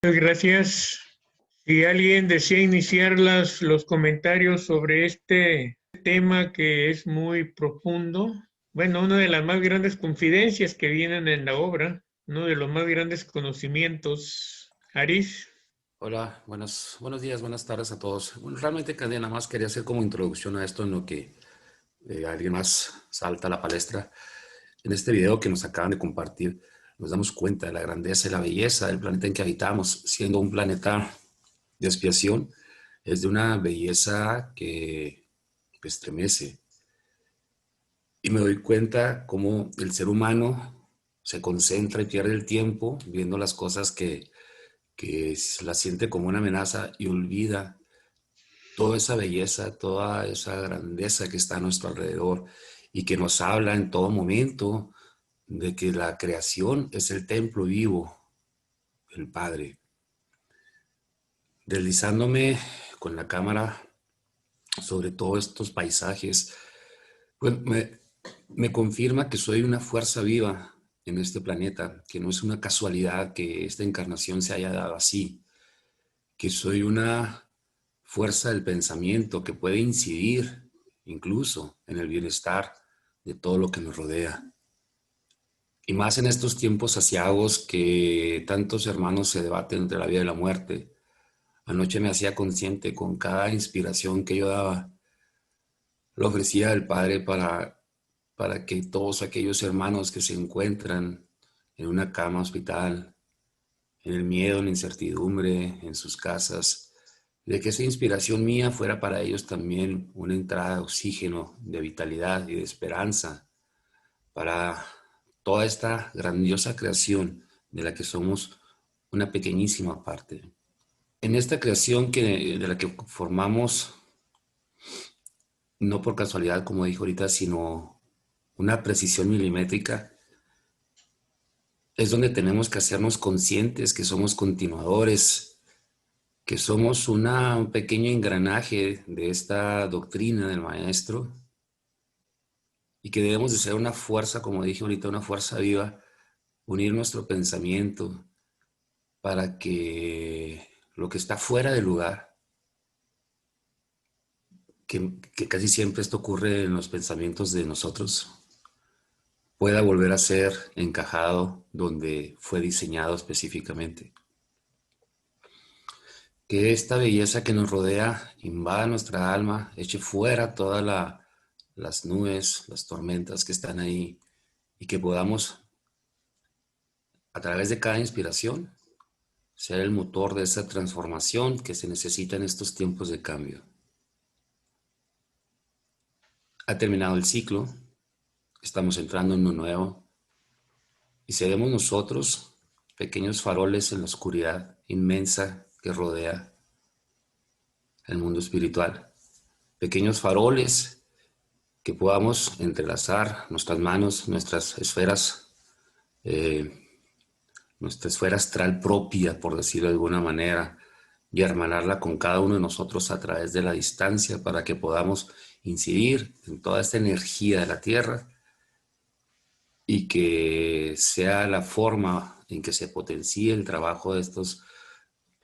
Muchas gracias. Si alguien desea iniciar los comentarios sobre este tema que es muy profundo, bueno, una de las más grandes confidencias que vienen en la obra, uno de los más grandes conocimientos. Aris. Hola, buenos días, buenas tardes a todos. Bueno, realmente Candia, nada más quería hacer como introducción a esto en lo que alguien más salta a la palestra. En este video que nos acaban de compartir, nos damos cuenta de la grandeza y la belleza del planeta en que habitamos, siendo un planeta de expiación. Es de una belleza que estremece. Y me doy cuenta cómo el ser humano se concentra y pierde el tiempo viendo las cosas que las siente como una amenaza y olvida toda esa belleza, toda esa grandeza que está a nuestro alrededor y que nos habla en todo momento de que la creación es el templo vivo del Padre. Deslizándome con la cámara sobre todos estos paisajes, pues me confirma que soy una fuerza viva en este planeta, que no es una casualidad que esta encarnación se haya dado así, que soy una fuerza del pensamiento que puede incidir incluso en el bienestar de todo lo que nos rodea. Y más en estos tiempos aciagos que tantos hermanos se debaten entre la vida y la muerte. Anoche me hacía consciente con cada inspiración que yo daba, lo ofrecía al Padre para que todos aquellos hermanos que se encuentran en una cama hospital, en el miedo, en la incertidumbre, en sus casas, de que esa inspiración mía fuera para ellos también una entrada de oxígeno, de vitalidad y de esperanza para toda esta grandiosa creación de la que somos una pequeñísima parte. En esta creación de la que formamos, no por casualidad, como dijo ahorita, sino una precisión milimétrica, es donde tenemos que hacernos conscientes que somos continuadores, que somos un pequeño engranaje de esta doctrina del maestro y que debemos de ser una fuerza, como dije ahorita, una fuerza viva, unir nuestro pensamiento para que lo que está fuera de lugar, que casi siempre esto ocurre en los pensamientos de nosotros, pueda volver a ser encajado donde fue diseñado específicamente. Que esta belleza que nos rodea invada nuestra alma, eche fuera todas las nubes, las tormentas que están ahí y que podamos, a través de cada inspiración, ser el motor de esa transformación que se necesita en estos tiempos de cambio. Ha terminado el ciclo, estamos entrando en uno nuevo y seremos nosotros pequeños faroles en la oscuridad inmensa que rodea el mundo espiritual. Pequeños faroles que podamos entrelazar nuestras manos, nuestra esfera astral propia, por decirlo de alguna manera, y hermanarla con cada uno de nosotros a través de la distancia para que podamos incidir en toda esta energía de la Tierra y que sea la forma en que se potencie el trabajo de estos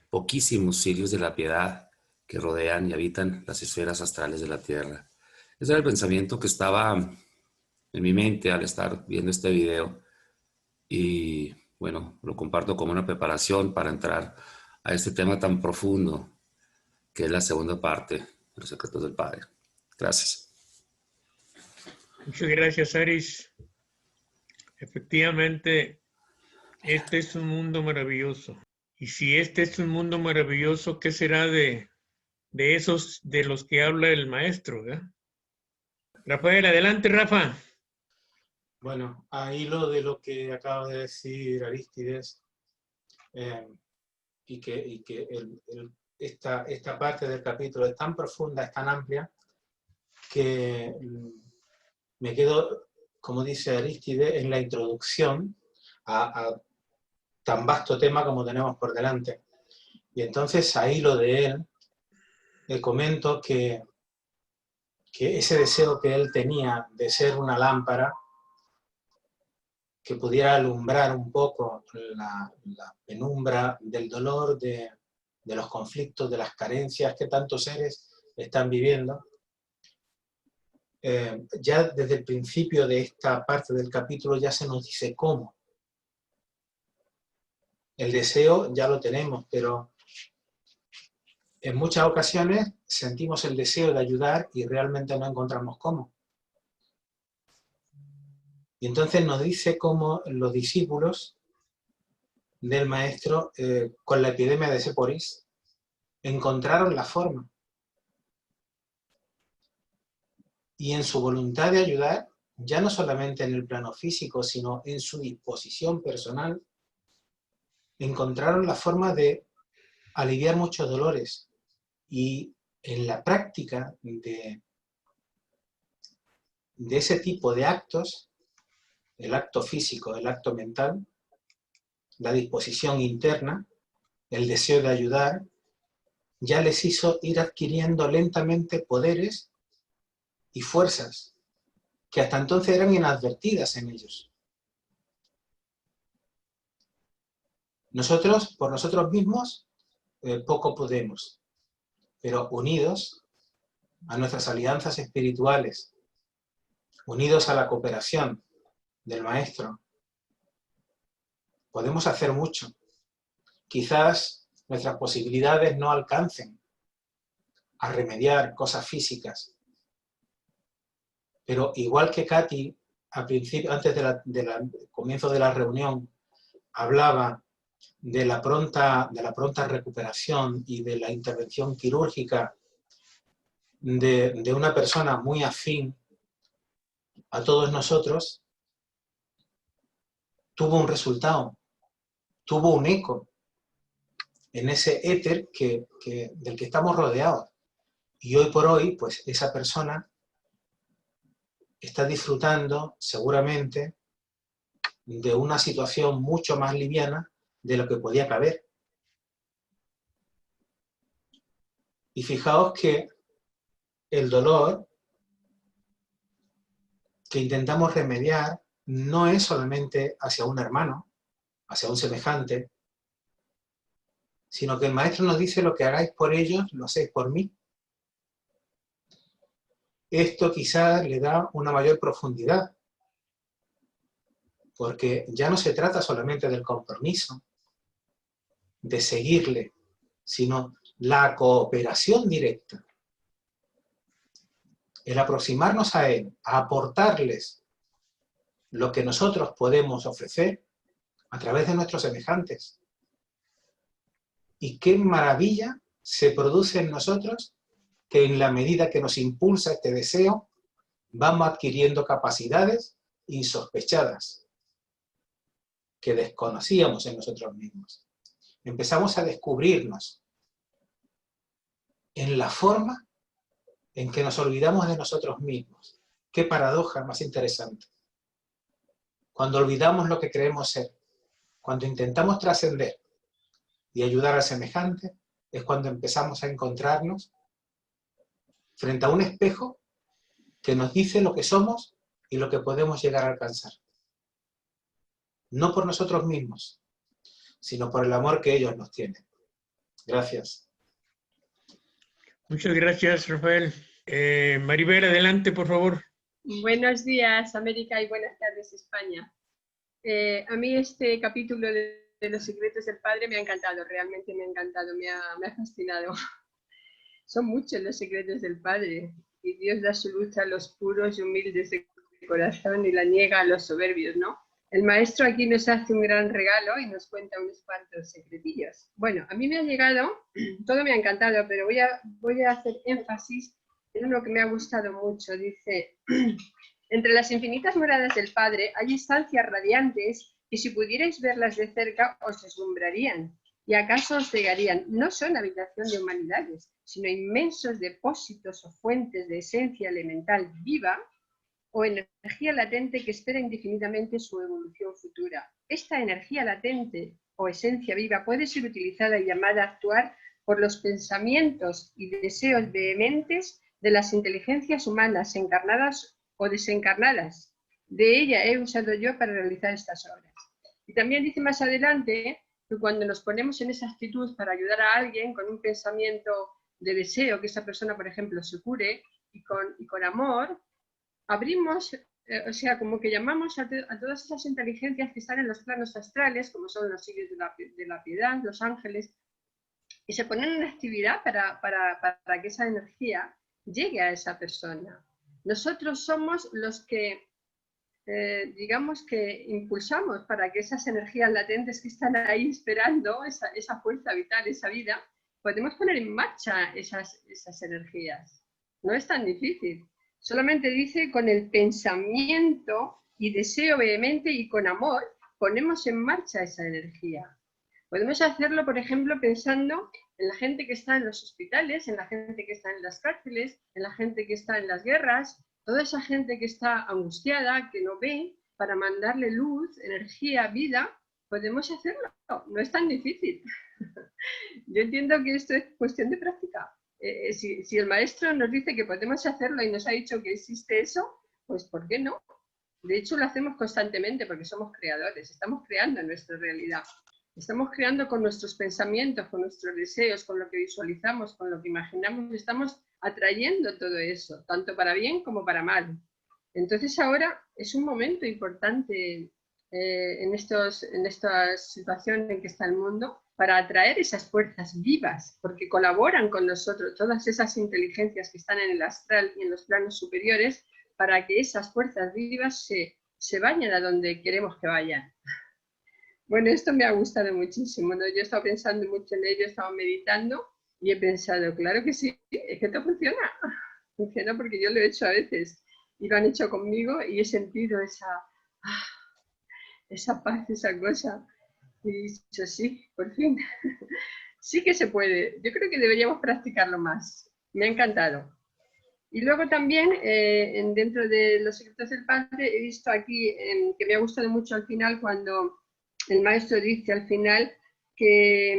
poquísimos cirios de la piedad que rodean y habitan las esferas astrales de la Tierra. Ese era el pensamiento que estaba en mi mente al estar viendo este video y bueno, lo comparto como una preparación para entrar a este tema tan profundo que es la segunda parte de los secretos del Padre. Gracias. Muchas gracias, Aris. Efectivamente, este es un mundo maravilloso. Y si este es un mundo maravilloso, ¿qué será de esos de los que habla el maestro? ¿Verdad? Rafael, adelante, Rafa. Bueno, a hilo de lo que acaba de decir Arístides, y que esta parte del capítulo es tan profunda, es tan amplia, que me quedo, como dice Arístides, en la introducción a tan vasto tema como tenemos por delante. Y entonces, a hilo de él, le comento que ese deseo que él tenía de ser una lámpara, que pudiera alumbrar un poco la penumbra del dolor, de los conflictos, de las carencias que tantos seres están viviendo. Ya desde el principio de esta parte del capítulo ya se nos dice cómo. El deseo ya lo tenemos, pero en muchas ocasiones sentimos el deseo de ayudar y realmente no encontramos cómo. Y entonces nos dice cómo los discípulos del Maestro, con la epidemia de Séporis, encontraron la forma. Y en su voluntad de ayudar, ya no solamente en el plano físico, sino en su disposición personal, encontraron la forma de aliviar muchos dolores. Y en la práctica de ese tipo de actos, el acto físico, el acto mental, la disposición interna, el deseo de ayudar, ya les hizo ir adquiriendo lentamente poderes y fuerzas que hasta entonces eran inadvertidas en ellos. Nosotros, por nosotros mismos, poco podemos, pero unidos a nuestras alianzas espirituales, unidos a la cooperación del Maestro, podemos hacer mucho. Quizás nuestras posibilidades no alcancen a remediar cosas físicas, pero igual que Katy, al principio, antes del comienzo de la reunión, hablaba de la pronta recuperación y de la intervención quirúrgica de una persona muy afín a todos nosotros, tuvo un resultado, tuvo un eco en ese éter del que estamos rodeados. Y hoy por hoy, pues esa persona está disfrutando seguramente de una situación mucho más liviana de lo que podía caber. Y fijaos que el dolor que intentamos remediar no es solamente hacia un hermano, hacia un semejante, sino que el Maestro nos dice: lo que hagáis por ellos, lo hacéis por mí. Esto quizás le da una mayor profundidad, porque ya no se trata solamente del compromiso, de seguirle, sino la cooperación directa, el aproximarnos a él, a aportarles lo que nosotros podemos ofrecer a través de nuestros semejantes. Y qué maravilla se produce en nosotros, que en la medida que nos impulsa este deseo, vamos adquiriendo capacidades insospechadas que desconocíamos en nosotros mismos. Empezamos a descubrirnos en la forma en que nos olvidamos de nosotros mismos. Qué paradoja más interesante. Cuando olvidamos lo que creemos ser, cuando intentamos trascender y ayudar al semejante, es cuando empezamos a encontrarnos frente a un espejo que nos dice lo que somos y lo que podemos llegar a alcanzar. No por nosotros mismos, sino por el amor que ellos nos tienen. Gracias. Muchas gracias, Rafael. Maribel, adelante, por favor. Buenos días, América, y buenas tardes, España. A mí este capítulo de los secretos del Padre me ha encantado, realmente me ha encantado, me ha fascinado. Son muchos los secretos del Padre, y Dios da su luz a los puros y humildes de corazón y la niega a los soberbios, ¿no? El Maestro aquí nos hace un gran regalo y nos cuenta unos cuantos secretillos. Bueno, a mí me ha llegado, todo me ha encantado, pero voy a hacer énfasis en uno que me ha gustado mucho. Dice: entre las infinitas moradas del Padre hay estancias radiantes que, si pudierais verlas de cerca, os deslumbrarían y acaso os cegarían. No son habitación de humanidades, sino inmensos depósitos o fuentes de esencia elemental viva o energía latente que espera indefinidamente su evolución futura. Esta energía latente o esencia viva puede ser utilizada y llamada a actuar por los pensamientos y deseos vehementes de las inteligencias humanas, encarnadas o desencarnadas, de ella he usado yo para realizar estas obras. Y también dice más adelante que cuando nos ponemos en esa actitud para ayudar a alguien con un pensamiento de deseo, que esa persona, por ejemplo, se cure, y con amor, abrimos, o sea, como que llamamos a todas esas inteligencias que están en los planos astrales, como son los siglos de la piedad, los ángeles, y se ponen en actividad para que esa energía llegue a esa persona. Nosotros somos los que, digamos que impulsamos para que esas energías latentes que están ahí esperando, esa fuerza vital, esa vida, podemos poner en marcha esas energías. No es tan difícil. Solamente dice con el pensamiento y deseo vehemente y con amor, ponemos en marcha esa energía. Podemos hacerlo, por ejemplo, pensando en la gente que está en los hospitales, en la gente que está en las cárceles, en la gente que está en las guerras, toda esa gente que está angustiada, que no ve, para mandarle luz, energía, vida, podemos hacerlo. No es tan difícil. Yo entiendo que esto es cuestión de práctica. Si el maestro nos dice que podemos hacerlo y nos ha dicho que existe eso, pues ¿por qué no? De hecho, lo hacemos constantemente porque somos creadores, estamos creando nuestra realidad. Estamos creando con nuestros pensamientos, con nuestros deseos, con lo que visualizamos, con lo que imaginamos, estamos atrayendo todo eso, tanto para bien como para mal. Entonces ahora es un momento importante en esta situación en que está el mundo para atraer esas fuerzas vivas, porque colaboran con nosotros todas esas inteligencias que están en el astral y en los planos superiores para que esas fuerzas vivas se vayan a donde queremos que vayan. Bueno, esto me ha gustado muchísimo, ¿no? Yo he estado pensando mucho en ello, he estado meditando y he pensado, claro que sí, es que esto funciona. Funciona porque yo lo he hecho a veces y lo han hecho conmigo y he sentido esa paz, esa cosa. Y he dicho, sí, por fin. Sí que se puede. Yo creo que deberíamos practicarlo más. Me ha encantado. Y luego también, dentro de los secretos del Padre, he visto aquí que me ha gustado mucho al final cuando el maestro dice al final que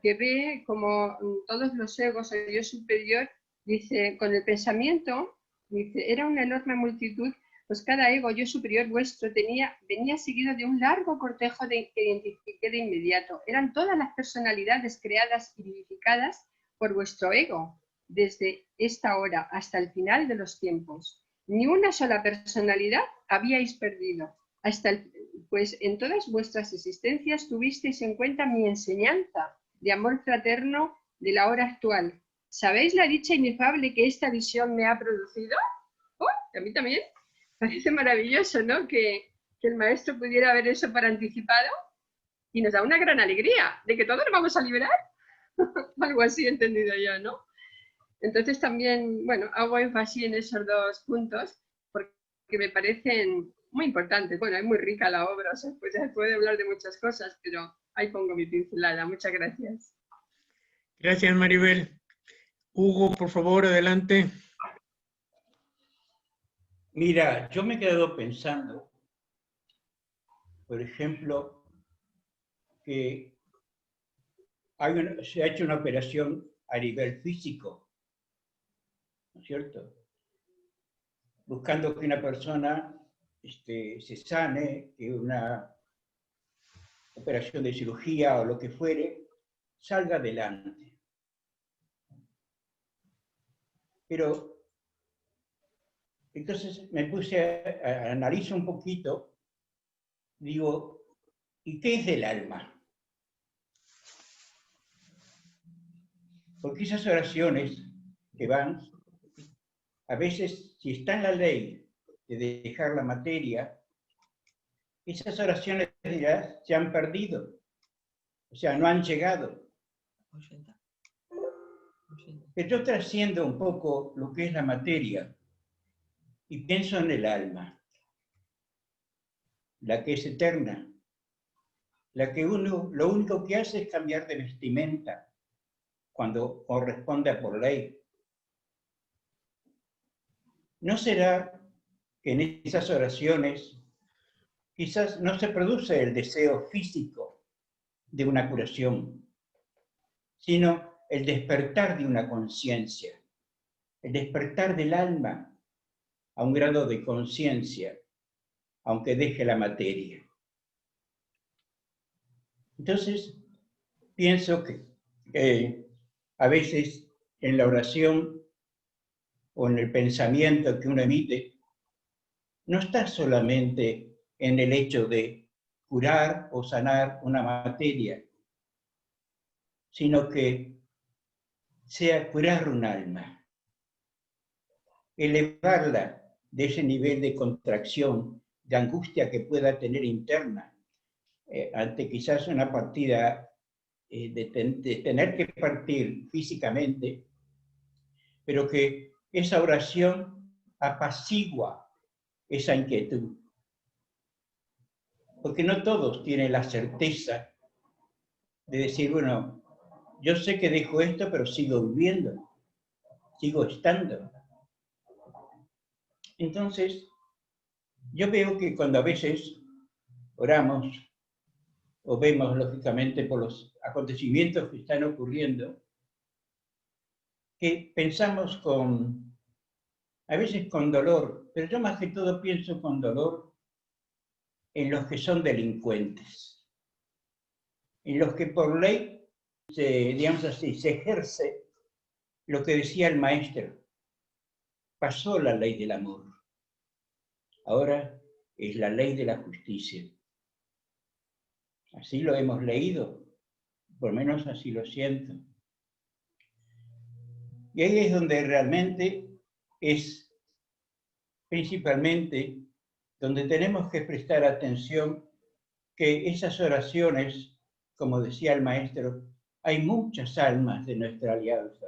ve como todos los egos, el yo superior, dice, con el pensamiento, dice, era una enorme multitud, pues cada ego, yo superior vuestro, venía seguido de un largo cortejo que identifiqué de inmediato. Eran todas las personalidades creadas y vivificadas por vuestro ego, desde esta hora hasta el final de los tiempos. Ni una sola personalidad habíais perdido. Pues en todas vuestras existencias tuvisteis en cuenta mi enseñanza de amor fraterno de la hora actual. ¿Sabéis la dicha inefable que esta visión me ha producido? ¡Oh! A mí también. Parece maravilloso, ¿no? Que el maestro pudiera ver eso por anticipado y nos da una gran alegría de que todos nos vamos a liberar. Algo así he entendido yo, ¿no? Entonces también, bueno, hago énfasis en esos dos puntos porque me parecen muy importantes. Bueno, es muy rica la obra, o sea, pues se puede hablar de muchas cosas, pero ahí pongo mi pincelada. Muchas gracias. Gracias, Maribel. Hugo, por favor, adelante. Mira, yo me he quedado pensando, por ejemplo, que se ha hecho una operación a nivel físico, ¿no es cierto? Buscando que una persona se sane, que una operación de cirugía o lo que fuere salga adelante. Pero entonces me puse a analizar un poquito, digo, ¿y qué es del alma? Porque esas oraciones que van, a veces, si está en la ley de dejar la materia, esas oraciones ya se han perdido, o sea, no han llegado. Pero yo trasciendo un poco lo que es la materia y pienso en el alma, la que es eterna, la que uno lo único que hace es cambiar de vestimenta cuando corresponde por ley. ¿No será que en esas oraciones quizás no se produce el deseo físico de una curación, sino el despertar de una conciencia, el despertar del alma, a un grado de conciencia, aunque deje la materia. Entonces, pienso que a veces en la oración o en el pensamiento que uno emite, no está solamente en el hecho de curar o sanar una materia, sino que sea curar un alma, elevarla de ese nivel de contracción, de angustia que pueda tener interna, ante quizás una partida de tener que partir físicamente, pero que esa oración apacigua esa inquietud. Porque no todos tienen la certeza de decir, bueno, yo sé que dejo esto, pero sigo viviendo, sigo estando. Entonces, yo veo que cuando a veces oramos o vemos, lógicamente, por los acontecimientos que están ocurriendo, que pensamos a veces con dolor, pero yo más que todo pienso con dolor en los que son delincuentes, en los que por ley, digamos así, se ejerce lo que decía el maestro. Pasó la ley del amor, ahora es la ley de la justicia. Así lo hemos leído, por lo menos así lo siento. Y ahí es donde realmente es principalmente donde tenemos que prestar atención, que esas oraciones, como decía el maestro, hay muchas almas de nuestra alianza,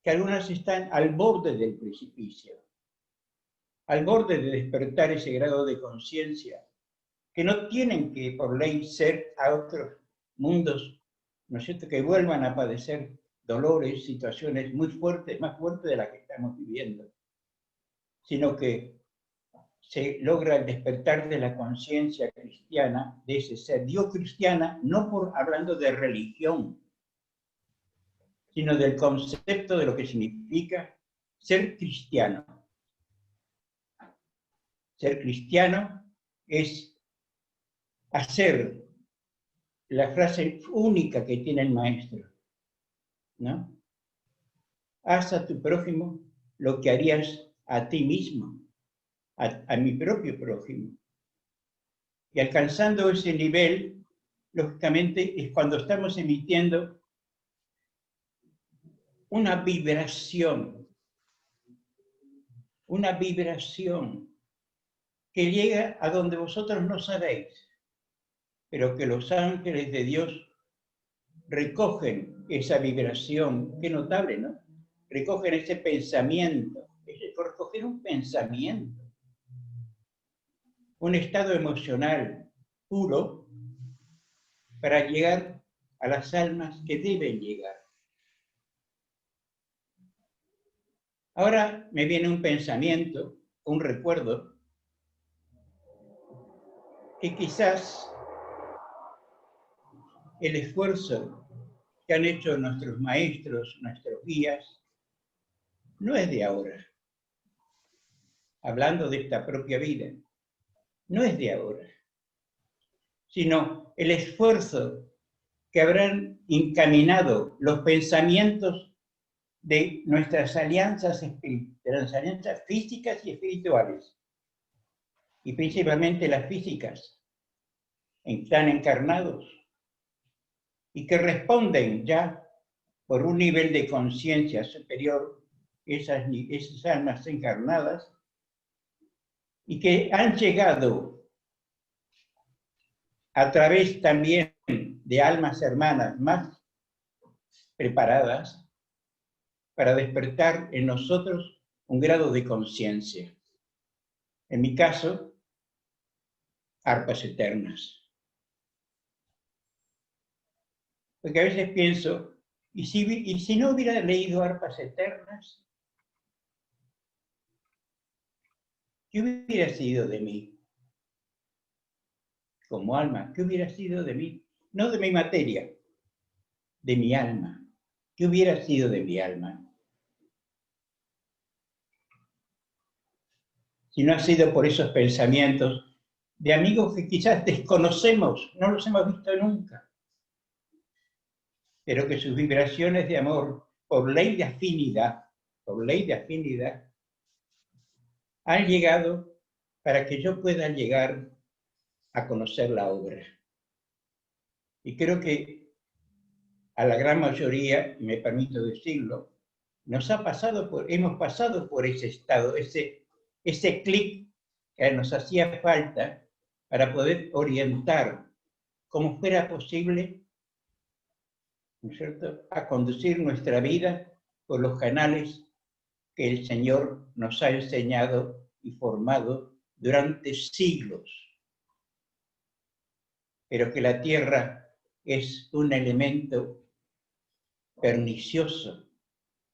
que algunas están al borde del precipicio, al borde de despertar ese grado de conciencia, que no tienen que por ley ser a otros mundos, ¿no es cierto?, que vuelvan a padecer dolores, situaciones muy fuertes, más fuertes de las que estamos viviendo, sino que se logra el despertar de la conciencia cristiana, de ese ser. Digo cristiana, no hablando de religión, sino del concepto de lo que significa ser cristiano. Ser cristiano es hacer la frase única que tiene el maestro, ¿no? Haz a tu prójimo lo que harías a ti mismo, a mi propio prójimo. Y alcanzando ese nivel, lógicamente, es cuando estamos emitiendo una vibración que llega a donde vosotros no sabéis, pero que los ángeles de Dios recogen esa vibración. Qué notable, ¿no? Recogen ese pensamiento, recoger un pensamiento, un estado emocional puro para llegar a las almas que deben llegar. Ahora me viene un pensamiento, un recuerdo, que quizás el esfuerzo que han hecho nuestros maestros, nuestros guías, no es de ahora. Hablando de esta propia vida, no es de ahora, sino el esfuerzo que habrán encaminado los pensamientos de nuestras alianzas físicas y espirituales, y principalmente las físicas, están encarnados y que responden ya por un nivel de conciencia superior, esas almas encarnadas, y que han llegado a través también de almas hermanas más preparadas para despertar en nosotros un grado de conciencia. En mi caso, arpas eternas. Porque a veces pienso, ¿y si no hubiera leído arpas eternas? ¿Qué hubiera sido de mí? Como alma, ¿qué hubiera sido de mí? No de mi materia, de mi alma. ¿Qué hubiera sido de mi alma? si no ha sido por esos pensamientos de amigos que quizás desconocemos, no los hemos visto nunca, pero que sus vibraciones de amor, por ley de afinidad, han llegado para que yo pueda llegar a conocer la obra. Y creo que a la gran mayoría, y me permito decirlo, hemos pasado por ese estado, ese clic que nos hacía falta para poder orientar como fuera posible, ¿no es cierto?, a conducir nuestra vida por los canales que el Señor nos ha enseñado y formado durante siglos. Pero que la tierra es un elemento pernicioso.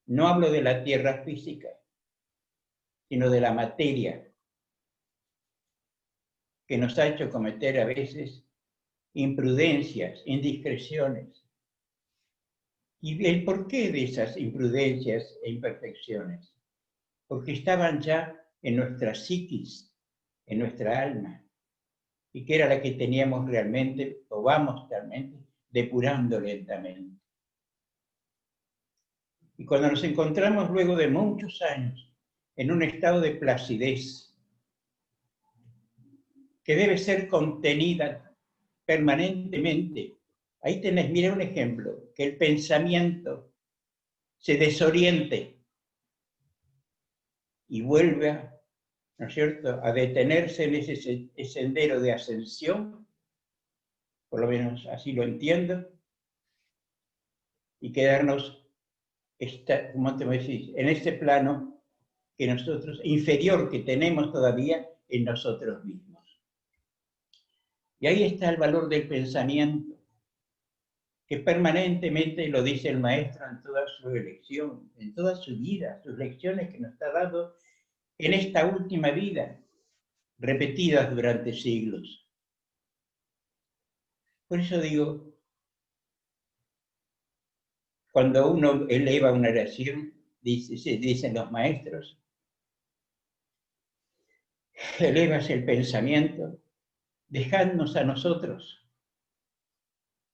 No hablo de la tierra física, sino de la materia, que nos ha hecho cometer a veces imprudencias, indiscreciones. ¿Y el porqué de esas imprudencias e imperfecciones? Porque estaban ya en nuestra psiquis, en nuestra alma, y que era la que teníamos realmente, o vamos realmente, depurando lentamente. Y cuando nos encontramos luego de muchos años en un estado de placidez, que debe ser contenida permanentemente, ahí tenés, mira un ejemplo, que el pensamiento se desoriente y vuelva, ¿no es cierto?, a detenerse en ese sendero de ascensión, por lo menos así lo entiendo, y quedarnos, como te decís, en este plano que nosotros, inferior que tenemos todavía en nosotros mismos. Y ahí está el valor del pensamiento, que permanentemente lo dice el maestro en toda su elección, en toda su vida, sus lecciones que nos está dando en esta última vida, repetidas durante siglos. Por eso digo, cuando uno eleva una oración, dicen los maestros, elevas el pensamiento, dejadnos a nosotros,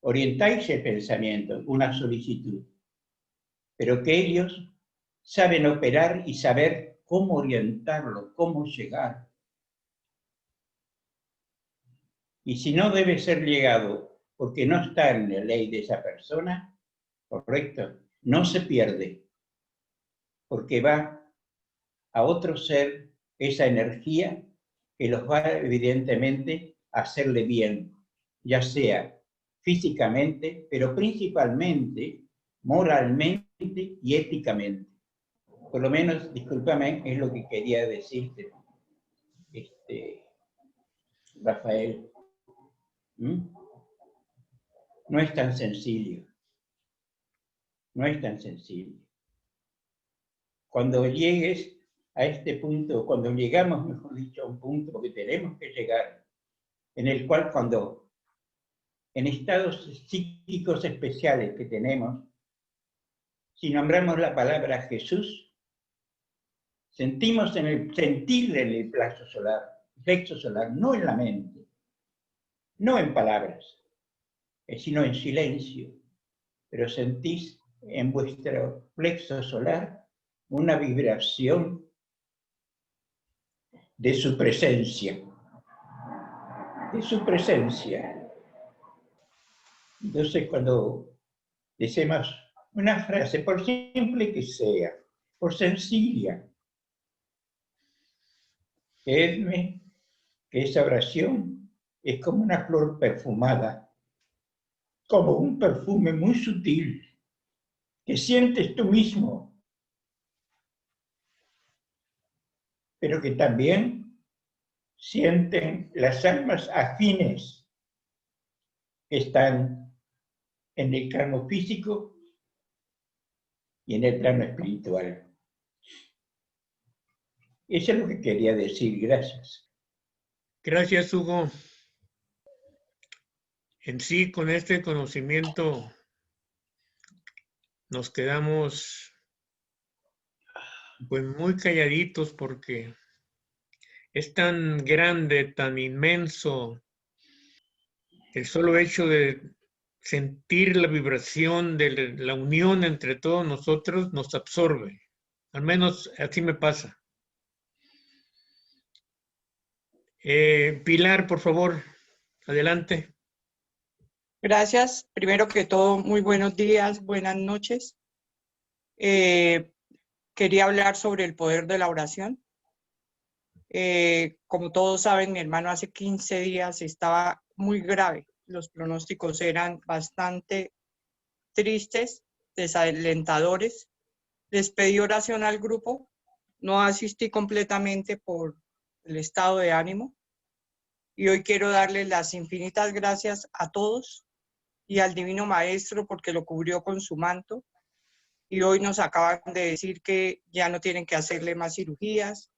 orientáis el pensamiento, una solicitud, pero que ellos saben operar y saber cómo orientarlo, cómo llegar. Y si no debe ser llegado porque no está en la ley de esa persona, correcto, no se pierde, porque va a otro ser esa energía que los va evidentemente a hacerle bien, ya sea físicamente, pero principalmente moralmente y éticamente. Por lo menos, discúlpame, es lo que quería decirte, Rafael. No es tan sencillo. No es tan sencillo. Cuando llegues a este punto, cuando llegamos, mejor dicho, a un punto, porque tenemos que llegar, en el cual cuando en estados psíquicos especiales que tenemos, si nombramos la palabra Jesús, sentimos sentir en el plexo solar, no en la mente, no en palabras, sino en silencio, pero sentís en vuestro plexo solar una vibración de su presencia, de su presencia. Entonces, cuando decimos una frase, por simple que sea, por sencilla, creedme que esa oración es como una flor perfumada, como un perfume muy sutil que sientes tú mismo, pero que también sienten las almas afines que están en el plano físico y en el plano espiritual. Eso es lo que quería decir. Gracias. Gracias, Hugo. En sí, con este conocimiento nos quedamos pues muy calladitos porque es tan grande, tan inmenso. El solo hecho de sentir la vibración de la unión entre todos nosotros nos absorbe. Al menos así me pasa. Pilar, por favor, adelante. Gracias. Primero que todo, muy buenos días, buenas noches. Quería hablar sobre el poder de la oración. Como todos saben, mi hermano hace 15 días estaba muy grave. Los pronósticos eran bastante tristes, desalentadores. Les pedí oración al grupo. No asistí completamente por el estado de ánimo. Y hoy quiero darles las infinitas gracias a todos y al Divino Maestro porque lo cubrió con su manto. Y hoy nos acaban de decir que ya no tienen que hacerle más cirugías,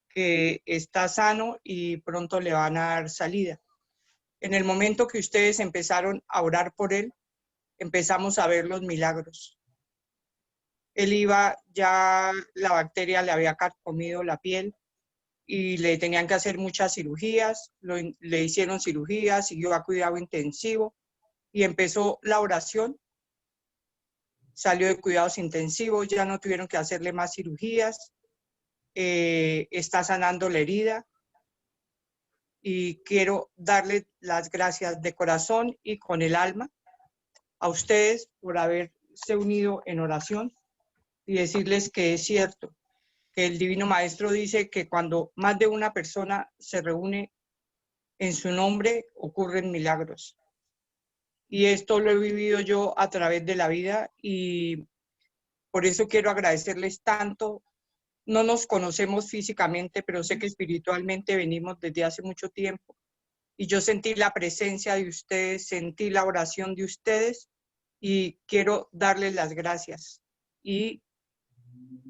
que está sano y pronto le van a dar salida. En el momento que ustedes empezaron a orar por él, empezamos a ver los milagros. Él iba, ya la bacteria le había carcomido la piel y le tenían que hacer muchas cirugías, le hicieron cirugías, siguió a cuidado intensivo y empezó la oración. Salió de cuidados intensivos, ya no tuvieron que hacerle más cirugías, está sanando la herida y quiero darle las gracias de corazón y con el alma a ustedes por haberse unido en oración y decirles que es cierto, que el Divino Maestro dice que cuando más de una persona se reúne en su nombre ocurren milagros. Y esto lo he vivido yo a través de la vida y por eso quiero agradecerles tanto. No nos conocemos físicamente, pero sé que espiritualmente venimos desde hace mucho tiempo. Y yo sentí la presencia de ustedes, sentí la oración de ustedes y quiero darles las gracias. Y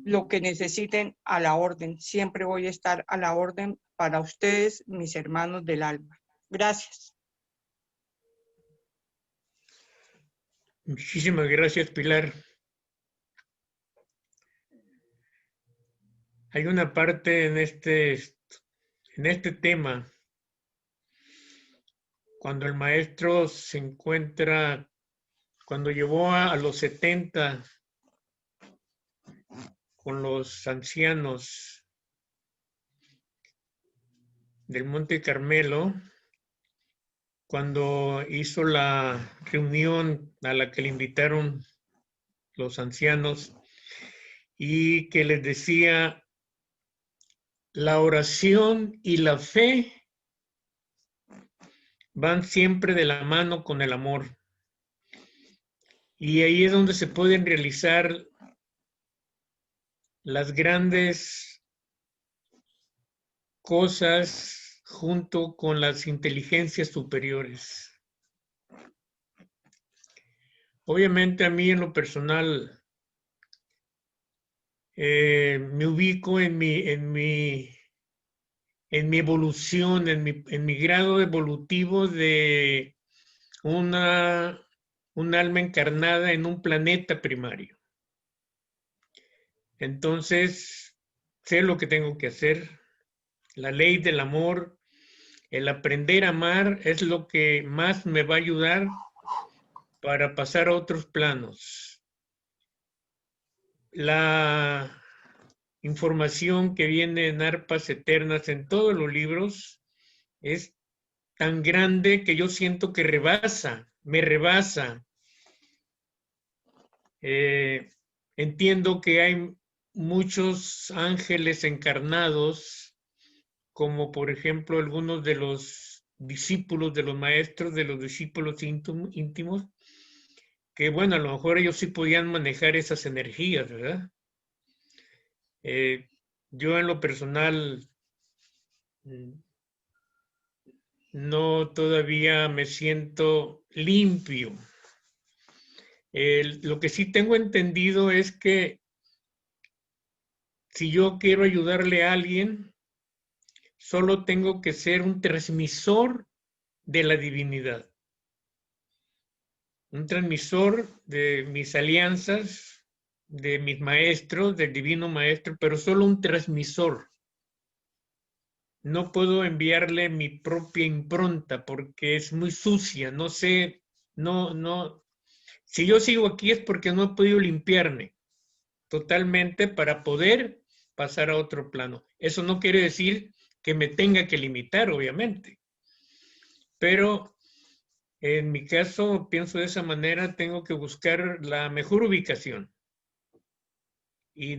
lo que necesiten a la orden, siempre voy a estar a la orden para ustedes, mis hermanos del alma. Gracias. Muchísimas gracias, Pilar. Hay una parte en este tema, cuando el maestro se encuentra, cuando llevó a los 70 con los ancianos del Monte Carmelo, cuando hizo la reunión a la que le invitaron los ancianos y que les decía, la oración y la fe van siempre de la mano con el amor. Y ahí es donde se pueden realizar las grandes cosas junto con las inteligencias superiores. Obviamente a mí en lo personal me ubico en mi evolución, en mi grado evolutivo de un alma encarnada en un planeta primario. Entonces, sé lo que tengo que hacer. La ley del amor, el aprender a amar es lo que más me va a ayudar para pasar a otros planos. La información que viene en Arpas Eternas en todos los libros es tan grande que yo siento que me rebasa. Entiendo que hay muchos ángeles encarnados, como por ejemplo algunos de los discípulos de los maestros, de los discípulos íntimos, que bueno, a lo mejor ellos sí podían manejar esas energías, ¿verdad? Yo en lo personal no todavía me siento limpio. Lo que sí tengo entendido es que si yo quiero ayudarle a alguien, solo tengo que ser un transmisor de la divinidad. Un transmisor de mis alianzas, de mis maestros, del divino maestro, pero solo un transmisor. no puedo enviarle mi propia impronta porque es muy sucia, no sé, no. Si yo sigo aquí es porque no he podido limpiarme totalmente para poder pasar a otro plano. Eso no quiere decir que me tenga que limitar, obviamente. Pero en mi caso, pienso de esa manera, tengo que buscar la mejor ubicación y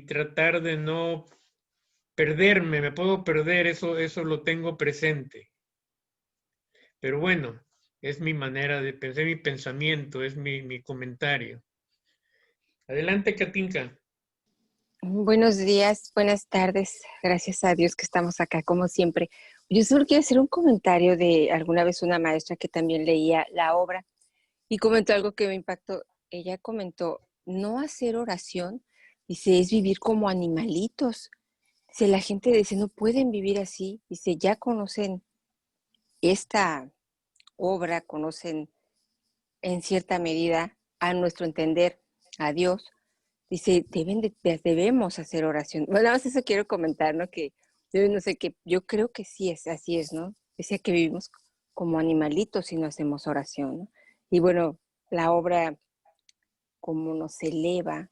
tratar de no perderme, me puedo perder, eso lo tengo presente. Pero bueno, es mi manera de pensar, mi pensamiento, es mi comentario. Adelante, Katinka. Buenos días, buenas tardes. Gracias a Dios que estamos acá, como siempre. Yo solo quiero hacer un comentario de alguna vez una maestra que también leía la obra y comentó algo que me impactó. Ella comentó, no hacer oración, dice, es vivir como animalitos. Dice, la gente dice, no pueden vivir así. Dice, ya conocen esta obra, conocen en cierta medida, a nuestro entender, a Dios. Dice, debemos hacer oración. Bueno, nada más eso quiero comentar, ¿no? Que yo no sé, que yo creo que sí es, así es, ¿no? Decía que vivimos como animalitos si no hacemos oración, ¿no? Y bueno, la obra como nos eleva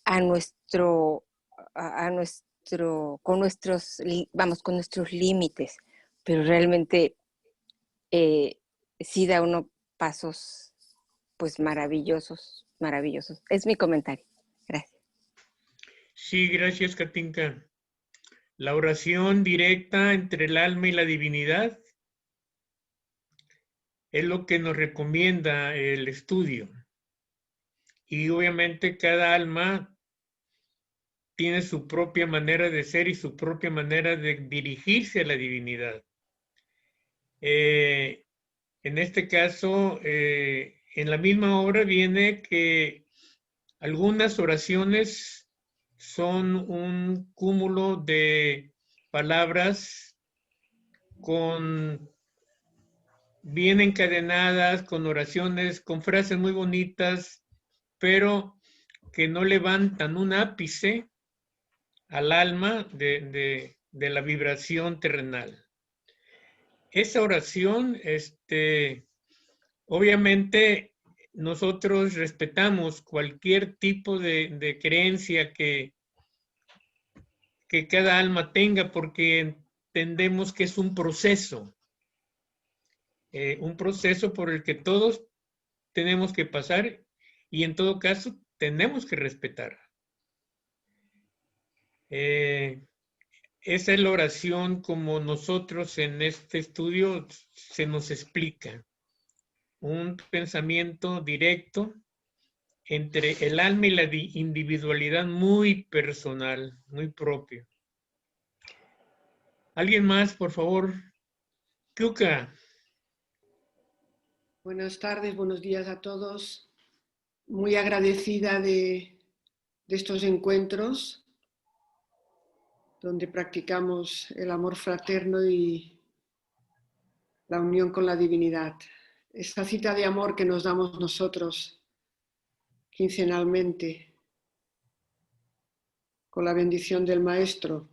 a nuestro, con nuestros, vamos, con nuestros límites, pero realmente sí da uno pasos, pues maravillosos, maravillosos. Es mi comentario. Gracias. Sí, gracias, Katinka. La oración directa entre el alma y la divinidad es lo que nos recomienda el estudio. Y obviamente cada alma tiene su propia manera de ser y su propia manera de dirigirse a la divinidad. En este caso, en la misma obra viene que algunas oraciones son un cúmulo de palabras bien encadenadas, con oraciones, con frases muy bonitas, pero que no levantan un ápice al alma de la vibración terrenal. Esa oración, obviamente nosotros respetamos cualquier tipo de creencia que cada alma tenga porque entendemos que es un proceso por el que todos tenemos que pasar y en todo caso tenemos que respetar. Esa es la oración como nosotros en este estudio se nos explica. Un pensamiento directo entre el alma y la individualidad muy personal, muy propio. ¿Alguien más, por favor? Kuka. Buenas tardes, buenos días a todos. Muy agradecida de estos encuentros donde practicamos el amor fraterno y la unión con la divinidad. Esta cita de amor que nos damos nosotros quincenalmente con la bendición del Maestro.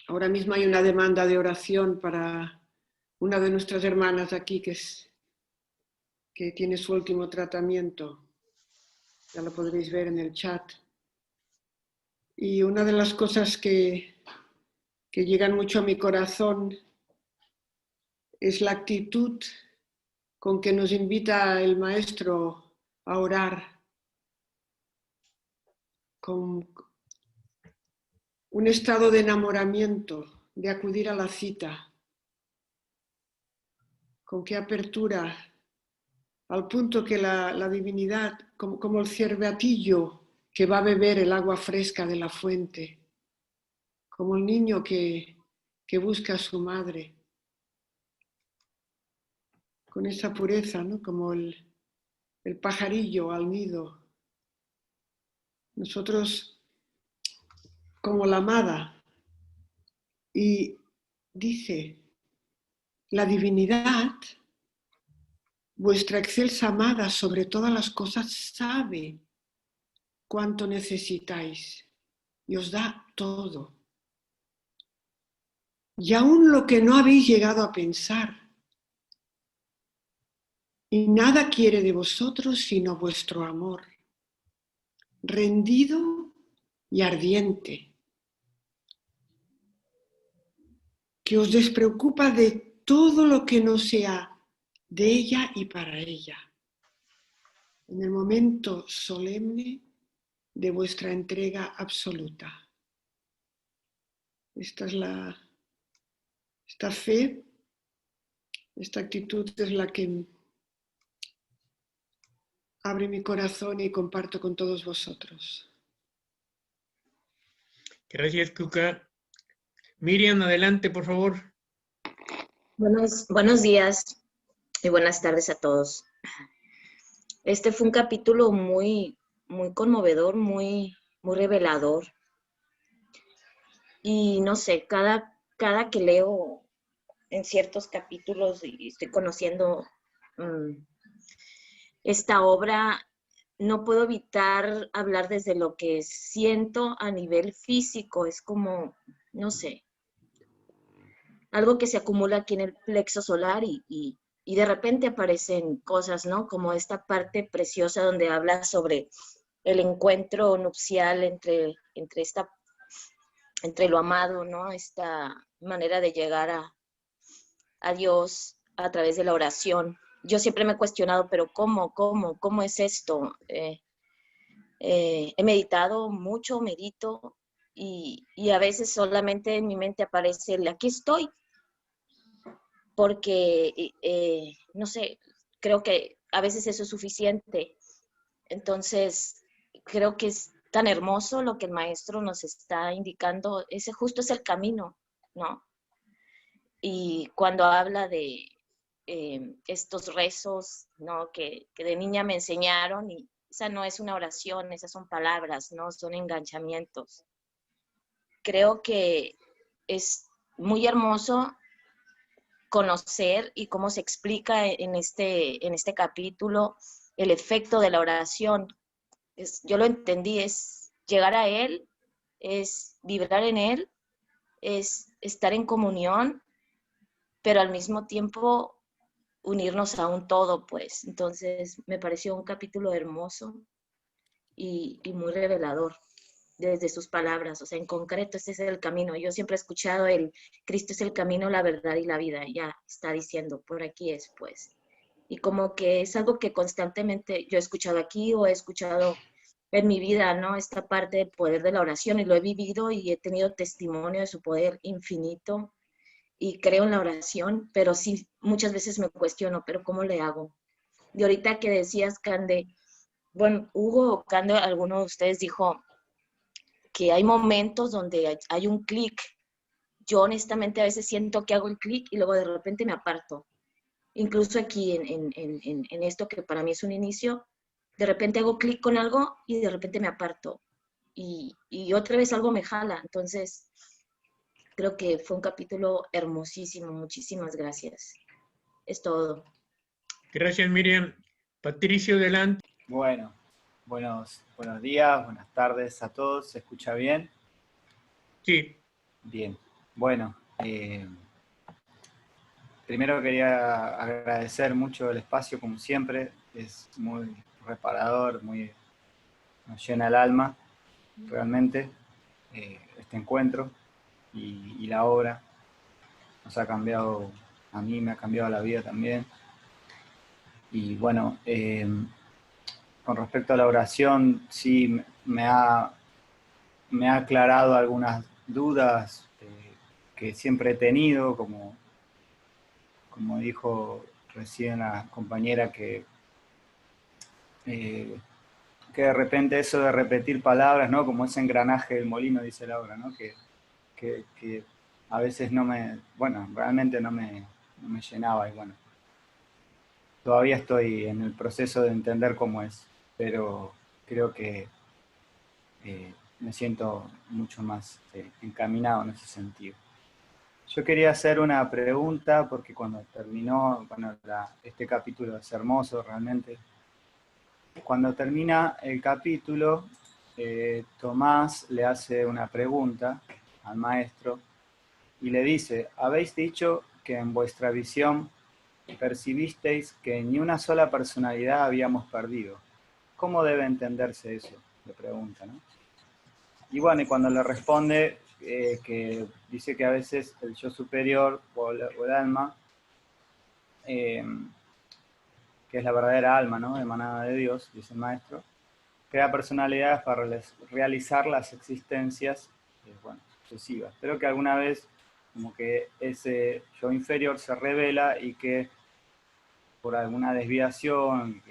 Ahora mismo hay una demanda de oración para una de nuestras hermanas aquí que tiene su último tratamiento. Ya lo podréis ver en el chat. Y una de las cosas que llegan mucho a mi corazón es la actitud con que nos invita el Maestro a orar, con un estado de enamoramiento, de acudir a la cita, con qué apertura, al punto que la divinidad, como el cervatillo que va a beber el agua fresca de la fuente, como el niño que busca a su madre, con esa pureza, ¿no? Como el pajarillo al nido. Nosotros como la amada. Y dice, la divinidad, vuestra excelsa amada sobre todas las cosas, sabe cuánto necesitáis y os da todo. y aún lo que no habéis llegado a pensar. Y nada quiere de vosotros sino vuestro amor, rendido y ardiente, que os despreocupa de todo lo que no sea de ella y para ella, en el momento solemne de vuestra entrega absoluta. Esta fe, esta actitud es la que abre mi corazón y comparto con todos vosotros. Gracias, Cuca. Miriam, adelante, por favor. Buenos días y buenas tardes a todos. Este fue un capítulo muy conmovedor, muy revelador. Y no sé, cada que leo en ciertos capítulos y estoy conociendo esta obra, no puedo evitar hablar desde lo que siento a nivel físico. Es como, no sé, algo que se acumula aquí en el plexo solar y de repente aparecen cosas, ¿no? Como esta parte preciosa donde habla sobre el encuentro nupcial entre lo amado, ¿no? Esta manera de llegar a Dios a través de la oración. Yo siempre me he cuestionado, pero ¿cómo es esto? He meditado mucho, medito, y a veces solamente en mi mente aparece el aquí estoy, porque, no sé, creo que a veces eso es suficiente. Entonces, creo que es tan hermoso lo que el maestro nos está indicando. Ese justo es el camino, ¿no? Y cuando habla de estos rezos, ¿no? Que de niña me enseñaron, y esa no es una oración, esas son palabras, ¿no? Son enganchamientos. Creo que es muy hermoso conocer y cómo se explica en este capítulo el efecto de la oración. Yo lo entendí, es llegar a Él, es vibrar en Él, es estar en comunión, pero al mismo tiempo unirnos a un todo, pues. Entonces me pareció un capítulo hermoso y muy revelador desde sus palabras. O sea, en concreto, este es el camino. Yo siempre he escuchado el Cristo es el camino, la verdad y la vida. Ya está diciendo, por aquí es, pues. Y como que es algo que constantemente yo he escuchado aquí o he escuchado en mi vida, ¿no? Esta parte del poder de la oración, y lo he vivido y he tenido testimonio de su poder infinito y creo en la oración, pero sí muchas veces me cuestiono, pero ¿cómo le hago? Y ahorita que decías, Cande, bueno, Hugo o Cande, alguno de ustedes dijo que hay momentos donde hay un clic. Yo honestamente a veces siento que hago el clic y luego de repente me aparto. Incluso aquí en esto que para mí es un inicio, de repente hago clic con algo y de repente me aparto. Y otra vez algo me jala. Entonces, creo que fue un capítulo hermosísimo. Muchísimas gracias. Es todo. Gracias, Miriam. Patricio, adelante. Bueno, buenos días, buenas tardes a todos. ¿Se escucha bien? Sí. Bien. Bueno, primero quería agradecer mucho el espacio, como siempre. Es muy reparador, nos llena el alma, realmente, este encuentro y la obra. Nos ha cambiado, a mí me ha cambiado la vida también. Y bueno, con respecto a la oración, sí me ha aclarado algunas dudas que siempre he tenido, como dijo recién la compañera, que de repente eso de repetir palabras, ¿no? Como ese engranaje del molino, dice Laura, ¿no? Que a veces realmente no me llenaba, y bueno, todavía estoy en el proceso de entender cómo es, pero creo que me siento mucho más encaminado en ese sentido. Yo quería hacer una pregunta, porque cuando terminó, este capítulo es hermoso realmente. Cuando termina el capítulo, Tomás le hace una pregunta al maestro y le dice, habéis dicho que en vuestra visión percibisteis que ni una sola personalidad habíamos perdido. ¿Cómo debe entenderse eso? Le pregunta, ¿no? Y bueno, y cuando le responde que dice que a veces el yo superior o el alma, que es la verdadera alma, ¿no?, emanada de Dios, dice el maestro, crea personalidades para realizar las existencias, bueno, sucesivas. Pero que alguna vez como que ese yo inferior se revela y que por alguna desviación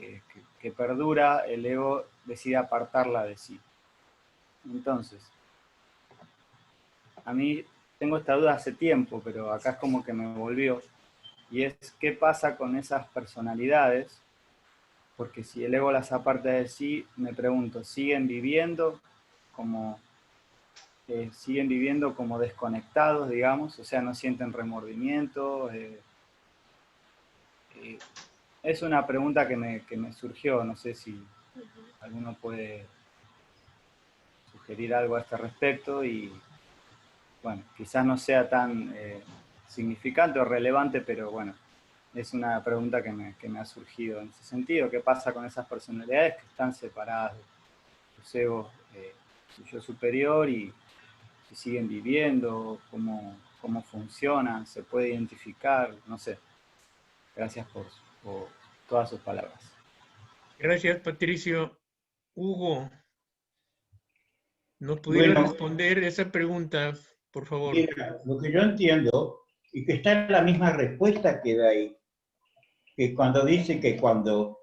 que perdura, el ego decide apartarla de sí. Entonces, a mí tengo esta duda hace tiempo, pero acá es como que me volvió. Y es, ¿qué pasa con esas personalidades? Porque si el ego las aparta de sí, me pregunto, ¿siguen viviendo como desconectados, digamos? O sea, no sienten remordimiento. Es una pregunta que me surgió, no sé si alguno puede sugerir algo a este respecto y, bueno, quizás no sea tan significante o relevante, pero bueno, es una pregunta que me ha surgido en ese sentido. ¿Qué pasa con esas personalidades que están separadas de los egos, su yo superior, y si siguen viviendo, cómo funcionan, se puede identificar? No sé. Gracias por todas sus palabras. Gracias, Patricio. Hugo, ¿nos pudiera responder esa pregunta, por favor? Mira, lo que yo entiendo, y que está en la misma respuesta que da ahí, que cuando dice que cuando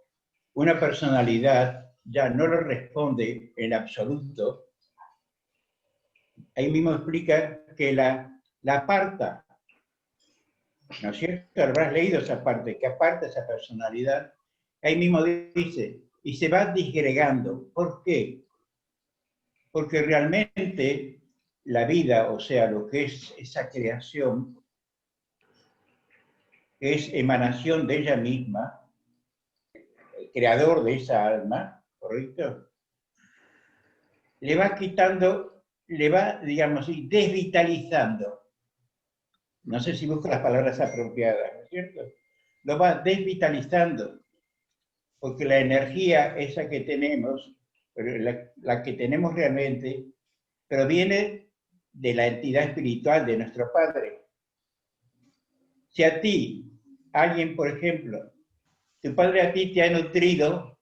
una personalidad ya no le responde en absoluto, ahí mismo explica que la aparta, ¿no es cierto? Habrás leído esa parte, que aparta esa personalidad. Ahí mismo dice, y se va disgregando. ¿Por qué? Porque realmente la vida, o sea, lo que es esa creación, es emanación de ella misma, el creador de esa alma, ¿correcto? Le va quitando, le va, digamos así, desvitalizando. No sé si busco las palabras apropiadas, ¿no es cierto? Lo va desvitalizando, porque la energía esa que tenemos, la que tenemos realmente, proviene de la entidad espiritual de nuestro Padre. Si a ti, alguien, por ejemplo, tu padre a ti te ha nutrido,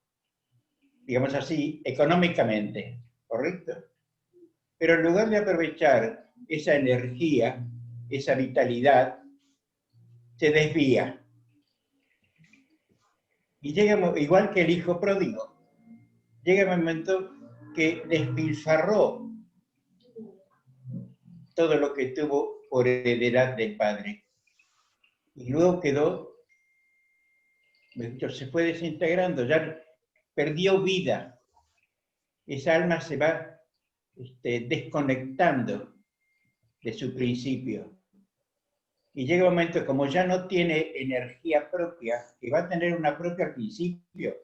digamos así, económicamente, ¿correcto? Pero en lugar de aprovechar esa energía, esa vitalidad, se desvía. Y llega, igual que el hijo pródigo, llega un momento que despilfarró todo lo que tuvo por heredad del padre. Y luego quedó, se fue desintegrando, ya perdió vida. Esa alma se va desconectando de su principio. Y llega un momento, como ya no tiene energía propia, que va a tener una propia al principio,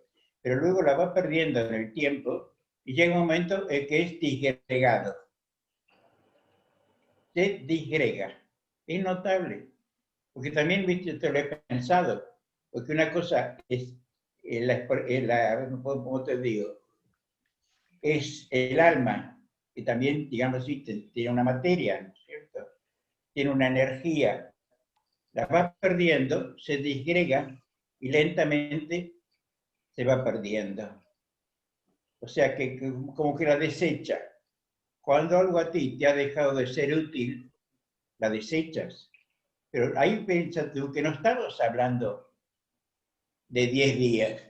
pero luego la va perdiendo en el tiempo, y llega un momento en que es disgregado. Se disgrega. Es notable. Porque también, viste, te lo he pensado, porque una cosa es, ¿cómo te digo? Es el alma, que también, digamos así, tiene una materia, ¿no es cierto? Tiene una energía, la va perdiendo, se disgrega y lentamente se va perdiendo. O sea que como que la desecha. Cuando algo a ti te ha dejado de ser útil, la desechas. Pero ahí piensa tú que no estamos hablando de 10 días.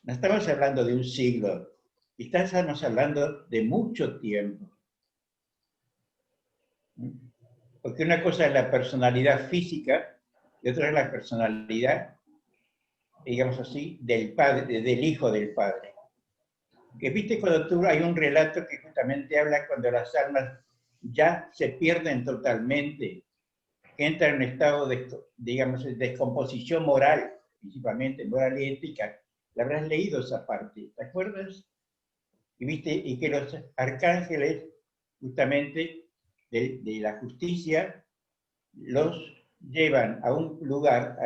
No estamos hablando de un siglo. Estamos hablando de mucho tiempo. Porque una cosa es la personalidad física y otra es la personalidad, digamos así, del padre, del hijo del padre. Que viste cuando hay un relato que justamente habla cuando las almas ya se pierden totalmente, que entran en un estado de, digamos, de descomposición moral, principalmente moral y ética. La habrás leído esa parte, ¿te acuerdas? Y viste, y que los arcángeles justamente de la justicia los llevan a un lugar,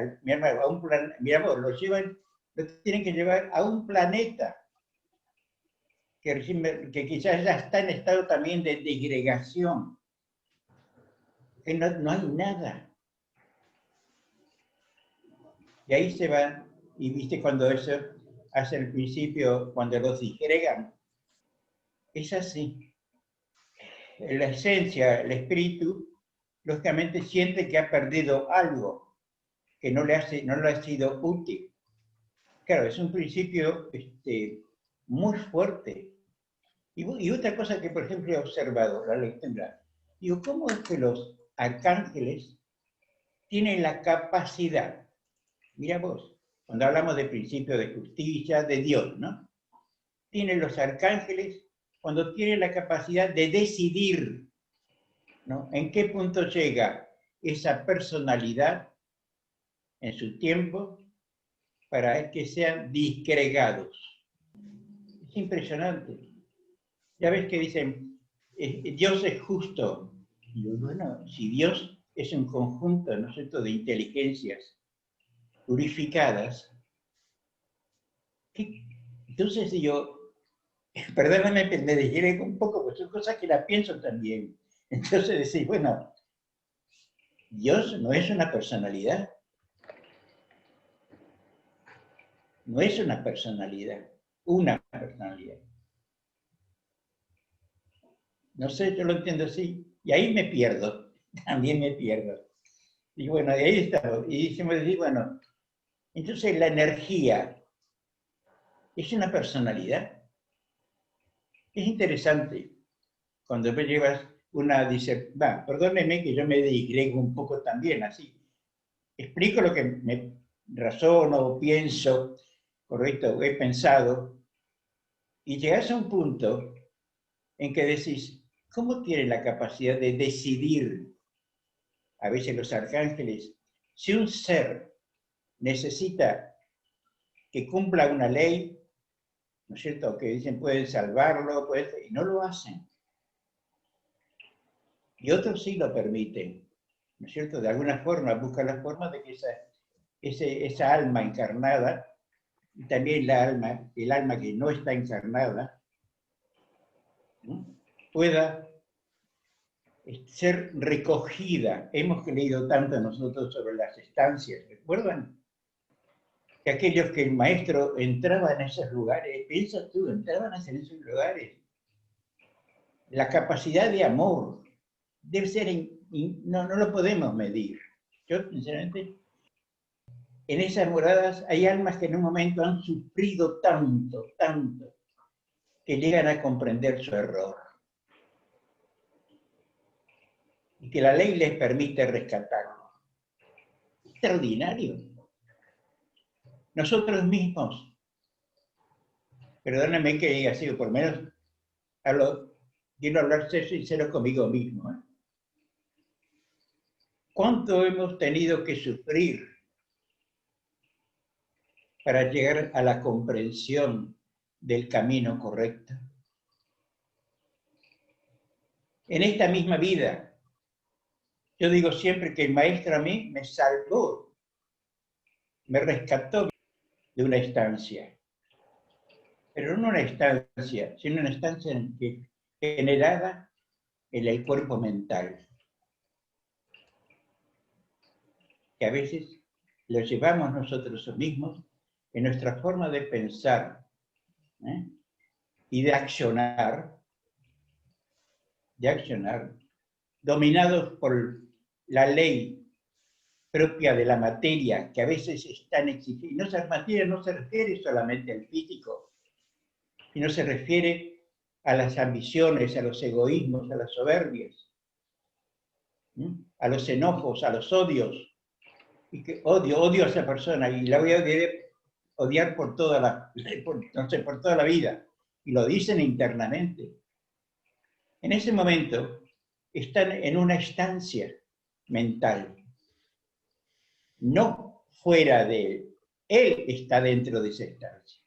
los tienen que llevar a un planeta que quizás ya está en estado también de disgregación, que no hay nada. Y ahí se van, y viste cuando eso hace el principio, cuando los disgregan, es así. La esencia, el espíritu, lógicamente siente que ha perdido algo, que no le ha sido útil. Claro, es un principio muy fuerte. Y otra cosa que, por ejemplo, he observado, la lectura, digo, ¿cómo es que los arcángeles tienen la capacidad? Mira vos, cuando hablamos de principio de justicia, de Dios, ¿no? Tienen los arcángeles cuando tienen la capacidad de decidir, ¿no? ¿En qué punto llega esa personalidad en su tiempo para que sean disgregados? Es impresionante. Ya ves que dicen, Dios es justo. Y yo, bueno, si Dios es un conjunto, ¿no es cierto?, de inteligencias purificadas, entonces yo, perdóname, me desgrego un poco, porque son cosas que las pienso también. Entonces decís, bueno, Dios no es una personalidad. No es una personalidad. No sé, yo lo entiendo así. Y ahí me pierdo, también me pierdo. Y bueno, ahí estamos. Y decimos, bueno, entonces la energía es una personalidad. Es interesante cuando me llevas dice, perdóneme que yo me disgrego un poco también, así. Explico lo que me razono, pienso, correcto, he pensado, y llegas a un punto en que decís, ¿cómo tienen la capacidad de decidir, a veces los arcángeles, si un ser necesita que cumpla una ley, ¿no es cierto?, que dicen pueden salvarlo, y no lo hacen. Y otros sí lo permiten, ¿no es cierto? De alguna forma, buscan la forma de que esa alma encarnada, y también el alma que no está encarnada, ¿no?, pueda ser recogida. Hemos leído tanto nosotros sobre las estancias, ¿recuerdan? Que aquellos que el maestro entraba en esos lugares, piensa tú, entraban en esos lugares. La capacidad de amor debe ser, no lo podemos medir. Yo, sinceramente, en esas moradas hay almas que en un momento han sufrido tanto, que llegan a comprender su error. Y que la ley les permite rescatarlo. Extraordinario. Nosotros mismos, perdónenme que diga así, o por lo menos quiero hablar sincero conmigo mismo, ¿eh? ¿Cuánto hemos tenido que sufrir para llegar a la comprensión del camino correcto? En esta misma vida, yo digo siempre que el maestro a mí me salvó, me rescató de una estancia. Pero no una estancia, sino una estancia generada en el cuerpo mental. Que a veces lo llevamos nosotros mismos en nuestra forma de pensar, ¿eh?, y de accionar, dominados por la ley propia de la materia, que a veces es tan exigente. La materia no se refiere solamente al físico, sino se refiere a las ambiciones, a los egoísmos, a las soberbias, a los enojos, a los odios. Y que odio a esa persona y la voy a odiar por toda la vida. Y lo dicen internamente. En ese momento están en una estancia mental. No fuera de él. Él está dentro de esa estancia.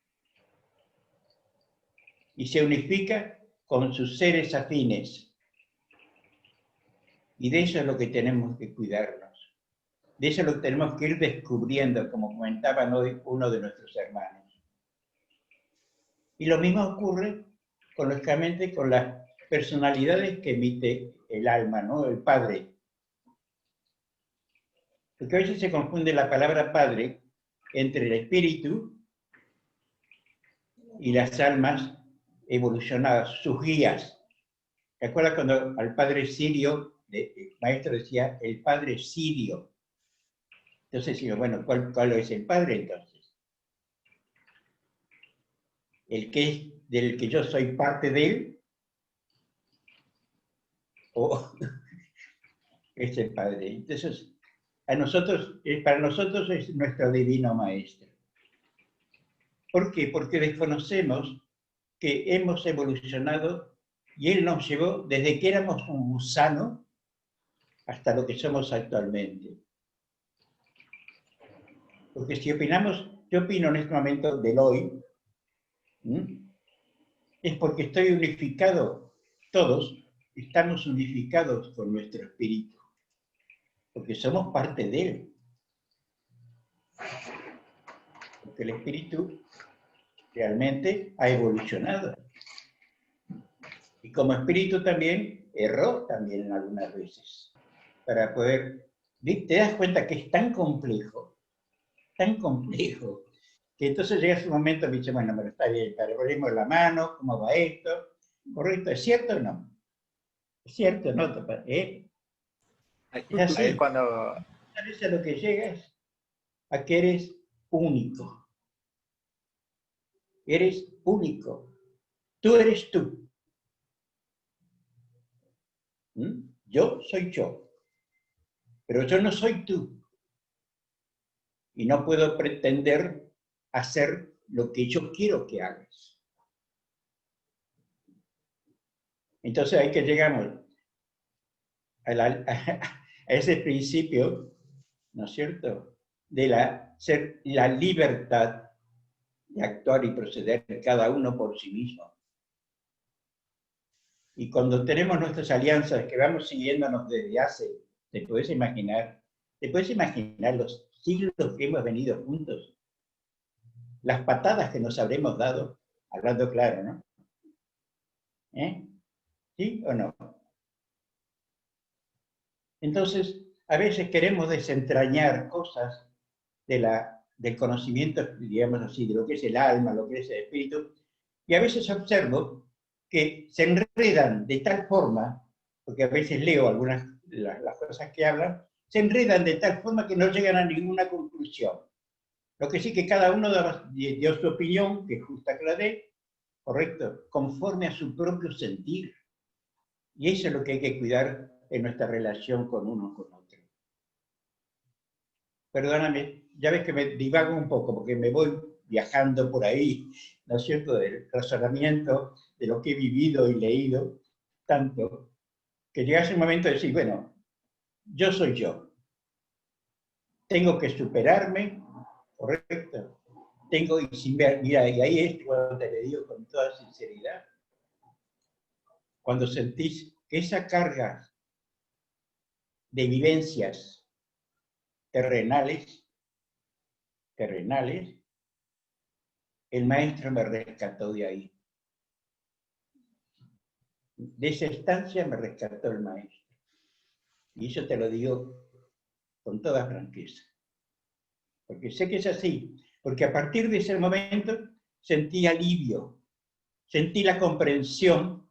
Y se unifica con sus seres afines. Y de eso es lo que tenemos que cuidarnos. De eso es lo que tenemos que ir descubriendo, como comentaba hoy uno de nuestros hermanos. Y lo mismo ocurre, lógicamente, con las personalidades que emite el alma, ¿no? El Padre. Porque a veces se confunde la palabra Padre entre el espíritu y las almas evolucionadas, sus guías. ¿Te acuerdas cuando al padre Sirio, el maestro decía, el padre Sirio? Entonces digo, bueno, ¿cuál es el padre entonces? ¿El que es del que yo soy parte de él? ¿O es el padre? Entonces, para nosotros es nuestro divino maestro. ¿Por qué? Porque desconocemos que hemos evolucionado y él nos llevó desde que éramos un gusano hasta lo que somos actualmente. Porque si opinamos, yo opino en este momento del hoy, es porque estoy unificado, todos estamos unificados con nuestro espíritu, porque somos parte de él. Porque el espíritu realmente ha evolucionado. Y como espíritu también erró también en algunas veces. Para poder, te das cuenta que es tan complejo, que entonces llega un momento y me dice, bueno, pero está bien, ponemos la mano, ¿cómo va esto? ¿Correcto? ¿Es cierto o no? ¿Es cierto o no? Es así. Ahí cuando... ¿Sabes a lo que llegas? A que eres único. Eres único. Tú eres tú. Yo soy yo. Pero yo no soy tú. Y no puedo pretender hacer lo que yo quiero que hagas. Entonces ahí que llegamos a ese principio, ¿no es cierto?, de la libertad de actuar y proceder cada uno por sí mismo. Y cuando tenemos nuestras alianzas que vamos siguiéndonos desde hace, ¿te puedes imaginar los siglos que hemos venido juntos? Las patadas que nos habremos dado, hablando claro, ¿no? ¿Sí o no? Entonces, a veces queremos desentrañar cosas del conocimiento, digamos así, de lo que es el alma, lo que es el espíritu, y a veces observo que se enredan de tal forma, porque a veces leo algunas las cosas que hablan, se enredan de tal forma que no llegan a ninguna conclusión. Lo que sí que cada uno dio su opinión, que es justa que la dé, correcto, conforme a su propio sentir. Y eso es lo que hay que cuidar en nuestra relación con uno con otro. Perdóname, ya ves que me divago un poco, porque me voy viajando por ahí, ¿no es cierto?, del razonamiento, de lo que he vivido y leído, tanto, que llegase un momento de decir, bueno, yo soy yo. Tengo que superarme, correcto. Tengo, y sin ver, mira, y ahí es cuando te le digo con toda sinceridad, cuando sentís que esa carga de vivencias terrenales, el maestro me rescató de ahí. De esa estancia me rescató el maestro. Y eso te lo digo con toda franqueza. Porque sé que es así. Porque a partir de ese momento sentí alivio, sentí la comprensión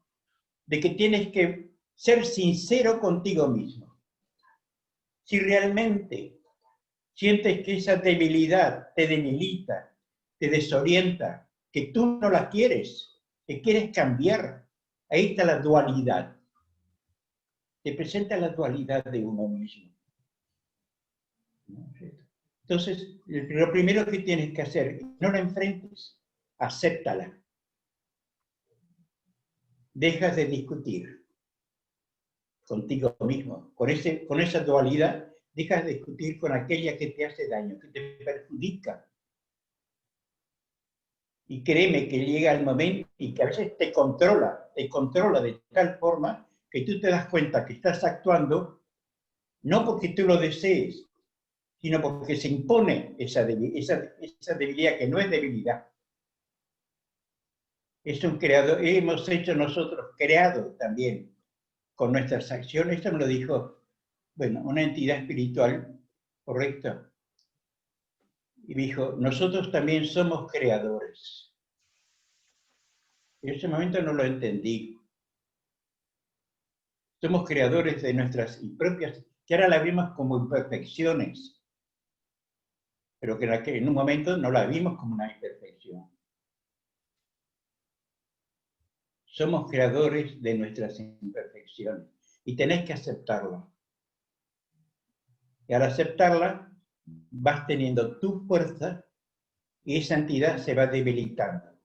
de que tienes que ser sincero contigo mismo. Si realmente sientes que esa debilidad te debilita, te desorienta, que tú no la quieres, que quieres cambiar, ahí está la dualidad. Te presenta la dualidad de uno mismo. Entonces, lo primero que tienes que hacer, no la enfrentes, acéptala. Dejas de discutir contigo mismo, con esa dualidad, dejas de discutir con aquella que te hace daño, que te perjudica. Y créeme que llega el momento y que a veces te controla de tal forma que tú te das cuenta que estás actuando No porque tú lo desees, sino porque se impone esa debilidad que no es debilidad. Es un creador, hemos hecho nosotros, creado también con nuestras acciones. Esto me lo dijo, bueno, una entidad espiritual, correcto. Y dijo, nosotros también somos creadores. En ese momento no lo entendí. Somos creadores de nuestras propias, que ahora las vimos como imperfecciones, pero que en un momento no la vimos como una imperfección. Somos creadores de nuestras imperfecciones y tenés que aceptarlo. Y al aceptarla, vas teniendo tu fuerza y esa entidad se va debilitando.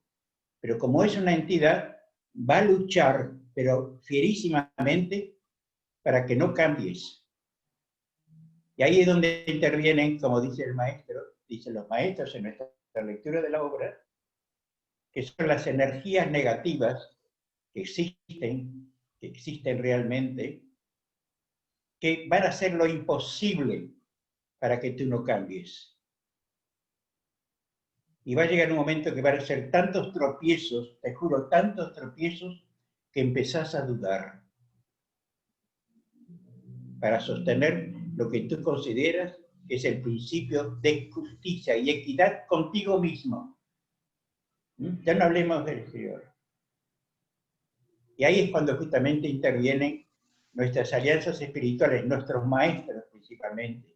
Pero como es una entidad, va a luchar, pero fierísimamente, para que no cambies. Y ahí es donde intervienen, como dice el maestro, dicen los maestros en nuestra lectura de la obra, que son las energías negativas que existen realmente, que van a hacer lo imposible para que tú no cambies. Y va a llegar un momento que van a ser tantos tropiezos, te juro, tantos tropiezos, que empezás a dudar para sostener lo que tú consideras que es el principio de justicia y equidad contigo mismo. Ya no hablemos del exterior. Y ahí es cuando justamente intervienen nuestras alianzas espirituales, nuestros maestros principalmente,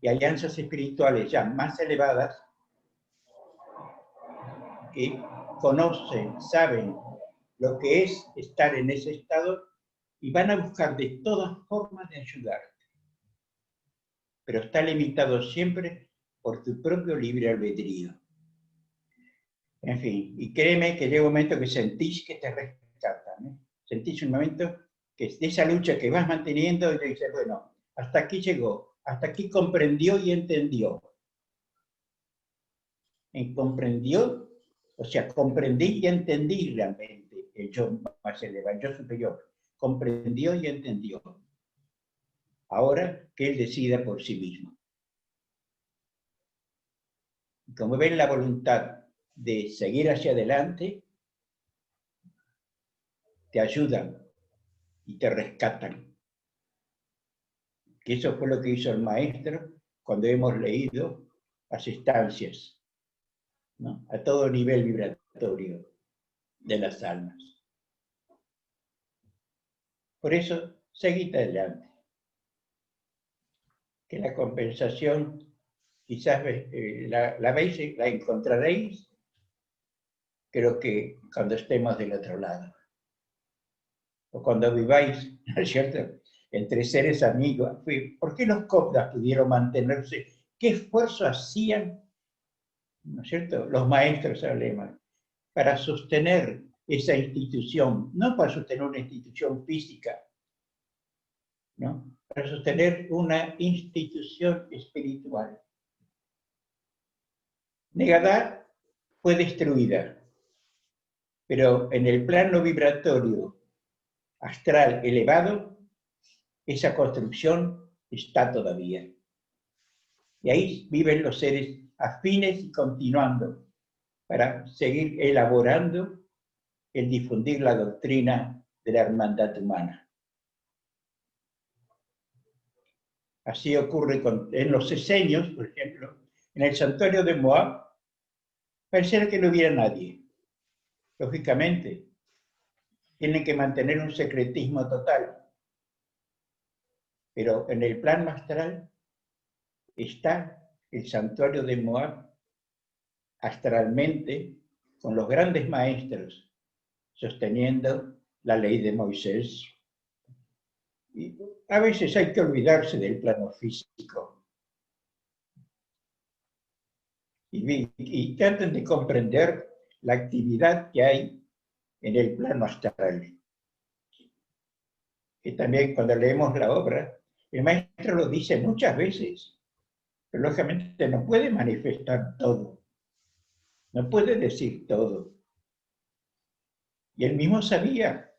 y alianzas espirituales ya más elevadas, que conocen, saben lo que es estar en ese estado y van a buscar de todas formas de ayudarte. Pero está limitado siempre por tu propio libre albedrío. En fin, y créeme que llega un momento que sentís que te rescatan, ¿eh? Sentís un momento que es de esa lucha que vas manteniendo y te dices, bueno, hasta aquí llegó, hasta aquí comprendió y entendió. Comprendió, o sea, comprendí y entendí realmente el yo más elevado, el yo superior. Comprendió y entendió. Ahora que él decida por sí mismo. Como ven la voluntad de seguir hacia adelante, te ayudan y te rescatan. Que eso fue lo que hizo el maestro cuando hemos leído las estancias, ¿no? A todo nivel vibratorio de las almas. Por eso, seguid adelante. Que la compensación quizás la veis, la encontraréis, creo que cuando estemos del otro lado. O cuando viváis, ¿no es cierto?, entre seres amigos. ¿Por qué los coptas pudieron mantenerse? ¿Qué esfuerzo hacían, ¿no es cierto?, los maestros alemanes para sostener esa institución? No para sostener una institución física, ¿no?, para sostener una institución espiritual. Negadá fue destruida, pero en el plano vibratorio astral elevado, esa construcción está todavía. Y ahí viven los seres afines y continuando para seguir elaborando el difundir la doctrina de la hermandad humana. Así ocurre en los esenios, por ejemplo, en el santuario de Moab, pareciera que no hubiera nadie. Lógicamente, tienen que mantener un secretismo total. Pero en el plano astral está el santuario de Moab astralmente con los grandes maestros sosteniendo la ley de Moisés. Y a veces hay que olvidarse del plano físico y traten de comprender la actividad que hay en el plano astral. Que también cuando leemos la obra, el maestro lo dice muchas veces, pero lógicamente no puede manifestar todo, no puede decir todo. Y él mismo sabía.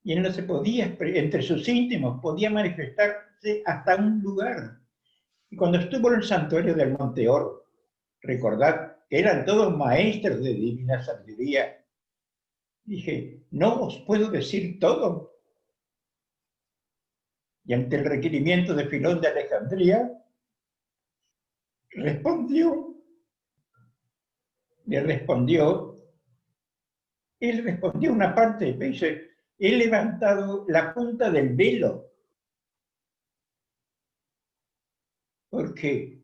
y él no se podía, entre sus íntimos, podía manifestarse hasta un lugar. Y cuando estuvo en el santuario del Monte Oro, recordad que eran todos maestros de divina sabiduría, dije, no os puedo decir todo. Y ante el requerimiento de Filón de Alejandría, le respondió una parte, dice, he levantado la punta del velo. ¿Por qué?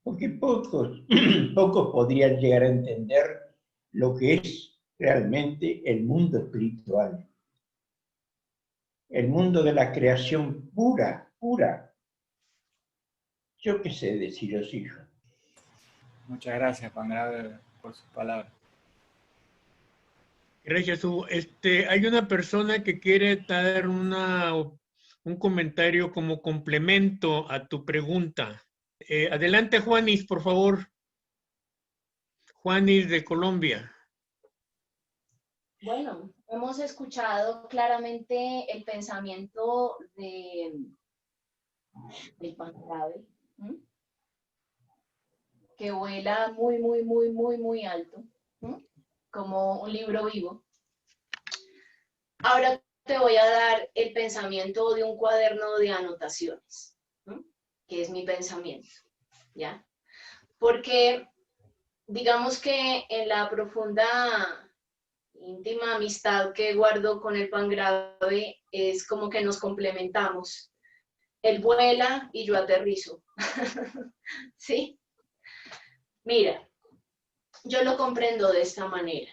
Porque pocos podrían llegar a entender lo que es realmente el mundo espiritual. El mundo de la creación pura. Yo qué sé deciros, hijo. Muchas gracias, Pangrave, por sus palabras. Gracias, Hugo. Hay una persona que quiere dar un comentario como complemento a tu pregunta. Adelante, Juanis, por favor. Juanis de Colombia. Bueno, hemos escuchado claramente el pensamiento del Pangrave, que vuela muy alto, como un libro vivo. Ahora te voy a dar el pensamiento de un cuaderno de anotaciones, que es mi pensamiento, ¿ya? Porque digamos que en la profunda, íntima amistad que guardo con el Pangrave es como que nos complementamos. Él vuela y yo aterrizo. ¿Sí? Mira, yo lo comprendo de esta manera.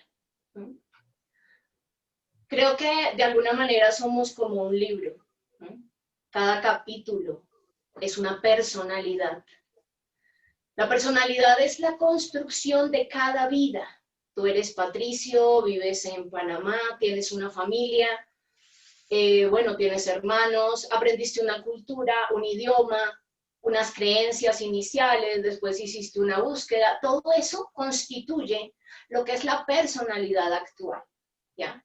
Creo que de alguna manera somos como un libro. Cada capítulo es una personalidad. La personalidad es la construcción de cada vida. Tú eres Patricio, vives en Panamá, tienes una familia, tienes hermanos, aprendiste una cultura, un idioma, unas creencias iniciales, después hiciste una búsqueda. Todo eso constituye lo que es la personalidad actual, ¿ya?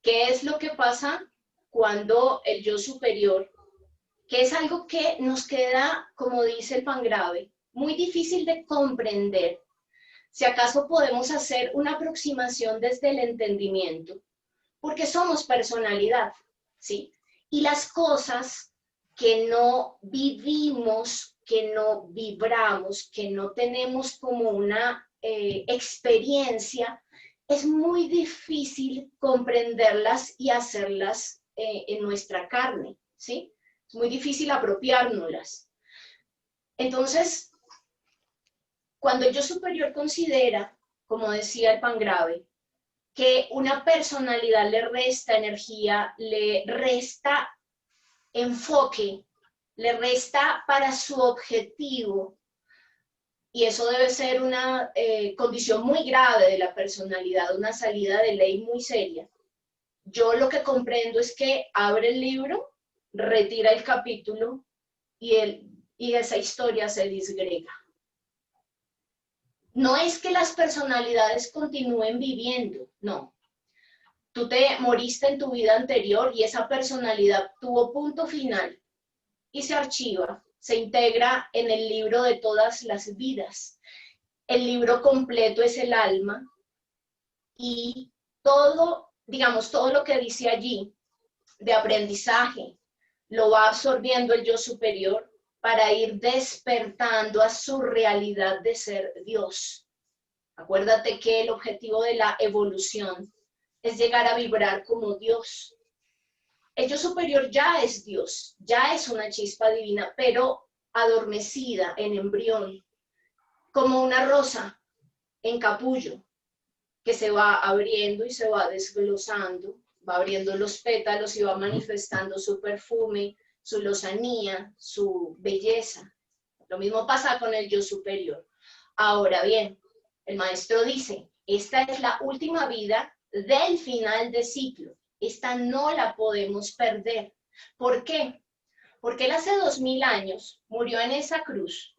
¿Qué es lo que pasa cuando el yo superior, que es algo que nos queda, como dice el Pangrave, muy difícil de comprender? Si acaso podemos hacer una aproximación desde el entendimiento, porque somos personalidad, ¿sí? Y las cosas que no vivimos, que no vibramos, que no tenemos como una experiencia, es muy difícil comprenderlas y hacerlas en nuestra carne, ¿sí? Es muy difícil apropiárnoslas. Entonces, cuando el yo superior considera, como decía el Pangrave, que una personalidad le resta energía, le resta enfoque, le resta para su objetivo, y eso debe ser una condición muy grave de la personalidad, una salida de ley muy seria. Yo lo que comprendo es que abre el libro, retira el capítulo y esa historia se disgrega. No es que las personalidades continúen viviendo, no. Tú te moriste en tu vida anterior y esa personalidad tuvo punto final y se archiva, se integra en el libro de todas las vidas. El libro completo es el alma y todo, digamos, todo lo que dice allí de aprendizaje lo va absorbiendo el yo superior para ir despertando a su realidad de ser Dios. Acuérdate que el objetivo de la evolución es llegar a vibrar como Dios. El yo superior ya es Dios, ya es una chispa divina, pero adormecida en embrión, como una rosa en capullo, que se va abriendo y se va desglosando, va abriendo los pétalos y va manifestando su perfume, su lozanía, su belleza. Lo mismo pasa con el yo superior. Ahora bien, el maestro dice, esta es la última vida del final de ciclo. Esta no la podemos perder. ¿Por qué? Porque él hace 2000 años murió en esa cruz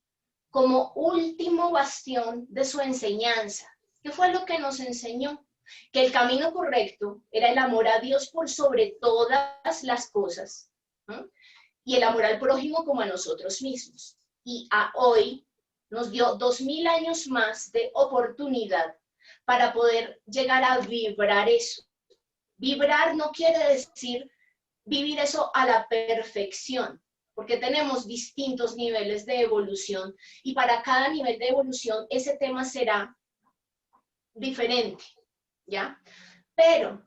como último bastión de su enseñanza. ¿Qué fue lo que nos enseñó? que el camino correcto era el amor a Dios por sobre todas las cosas, ¿no? Y el amor al prójimo como a nosotros mismos. Y a hoy nos dio 2000 años más de oportunidad para poder llegar a vibrar eso. Vibrar no quiere decir vivir eso a la perfección, porque tenemos distintos niveles de evolución y para cada nivel de evolución ese tema será diferente, ¿ya? Pero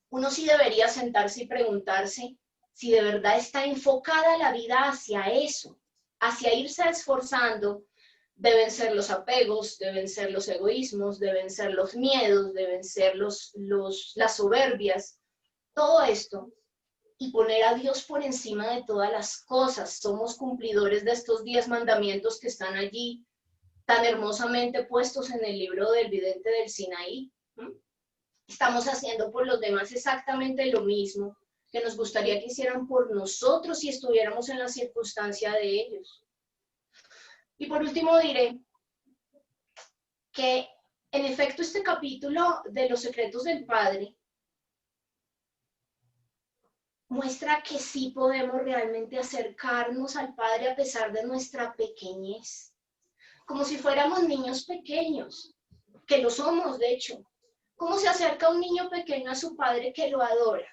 uno sí debería sentarse y preguntarse si de verdad está enfocada la vida hacia eso, hacia irse esforzando. Deben ser los apegos, deben ser los egoísmos, deben ser los miedos, deben ser las soberbias, todo esto, y poner a Dios por encima de todas las cosas. Somos cumplidores de estos 10 mandamientos que están allí, tan hermosamente puestos en el libro del vidente del Sinaí. Estamos haciendo por los demás exactamente lo mismo que nos gustaría que hicieran por nosotros si estuviéramos en la circunstancia de ellos. Y por último diré que en efecto este capítulo de los secretos del Padre muestra que sí podemos realmente acercarnos al Padre a pesar de nuestra pequeñez, como si fuéramos niños pequeños, que lo somos de hecho. ¿Cómo se acerca un niño pequeño a su padre que lo adora?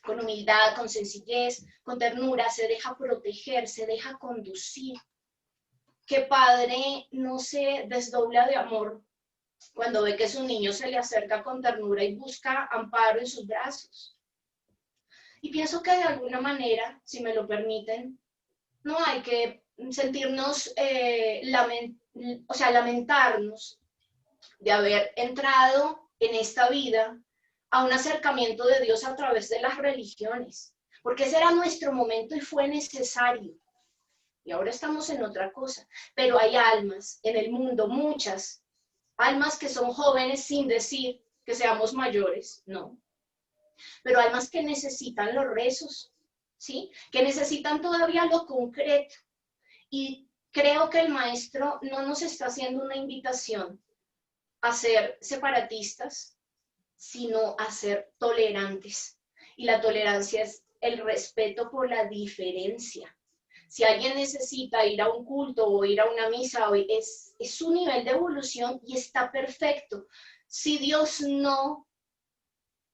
Con humildad, con sencillez, con ternura, se deja proteger, se deja conducir. ¿Qué padre no se desdobla de amor cuando ve que su niño se le acerca con ternura y busca amparo en sus brazos? Y pienso que de alguna manera, si me lo permiten, no hay que sentirnos, lamentarnos de haber entrado en esta vida a un acercamiento de Dios a través de las religiones, porque ese era nuestro momento y fue necesario. Y ahora estamos en otra cosa, pero hay almas en el mundo, muchas almas que son jóvenes sin decir que seamos mayores, no, pero almas que necesitan los rezos, ¿sí? Que necesitan todavía lo concreto. Y creo que el maestro no nos está haciendo una invitación a ser separatistas, sino a ser tolerantes. Y la tolerancia es el respeto por la diferencia. Si alguien necesita ir a un culto o ir a una misa, es su nivel de evolución y está perfecto. Si Dios no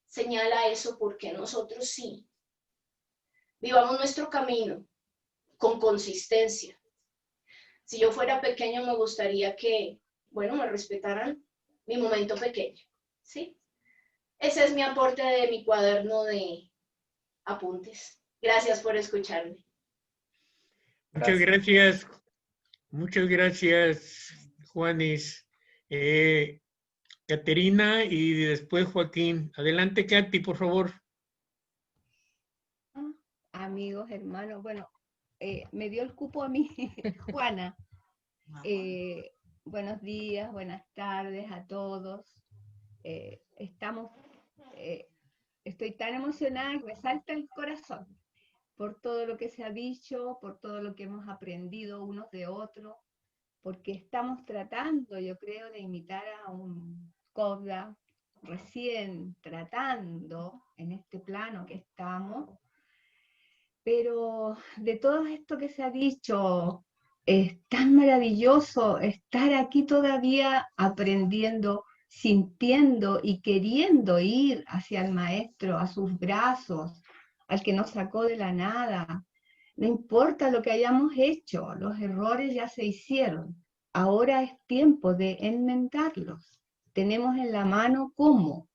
señala eso, ¿por qué nosotros sí? Vivamos nuestro camino con consistencia. Si yo fuera pequeño, me gustaría que, bueno, me respetaran mi momento pequeño, ¿sí? Ese es mi aporte de mi cuaderno de apuntes. Gracias por escucharme. Muchas gracias, Juanis. Caterina y después Joaquín. Adelante, Katy, por favor. Amigos, hermanos, bueno, me dio el cupo a mí, Juana. Buenos días, buenas tardes a todos. Estoy tan emocionada que me salta el corazón por todo lo que se ha dicho, por todo lo que hemos aprendido unos de otros, porque estamos tratando, yo creo, de imitar a un Cobda, recién tratando en este plano que estamos, pero de todo esto que se ha dicho, es tan maravilloso estar aquí todavía aprendiendo, sintiendo y queriendo ir hacia el maestro, a sus brazos, al que nos sacó de la nada. No importa lo que hayamos hecho, los errores ya se hicieron. Ahora es tiempo de enmendarlos. Tenemos en la mano cómo.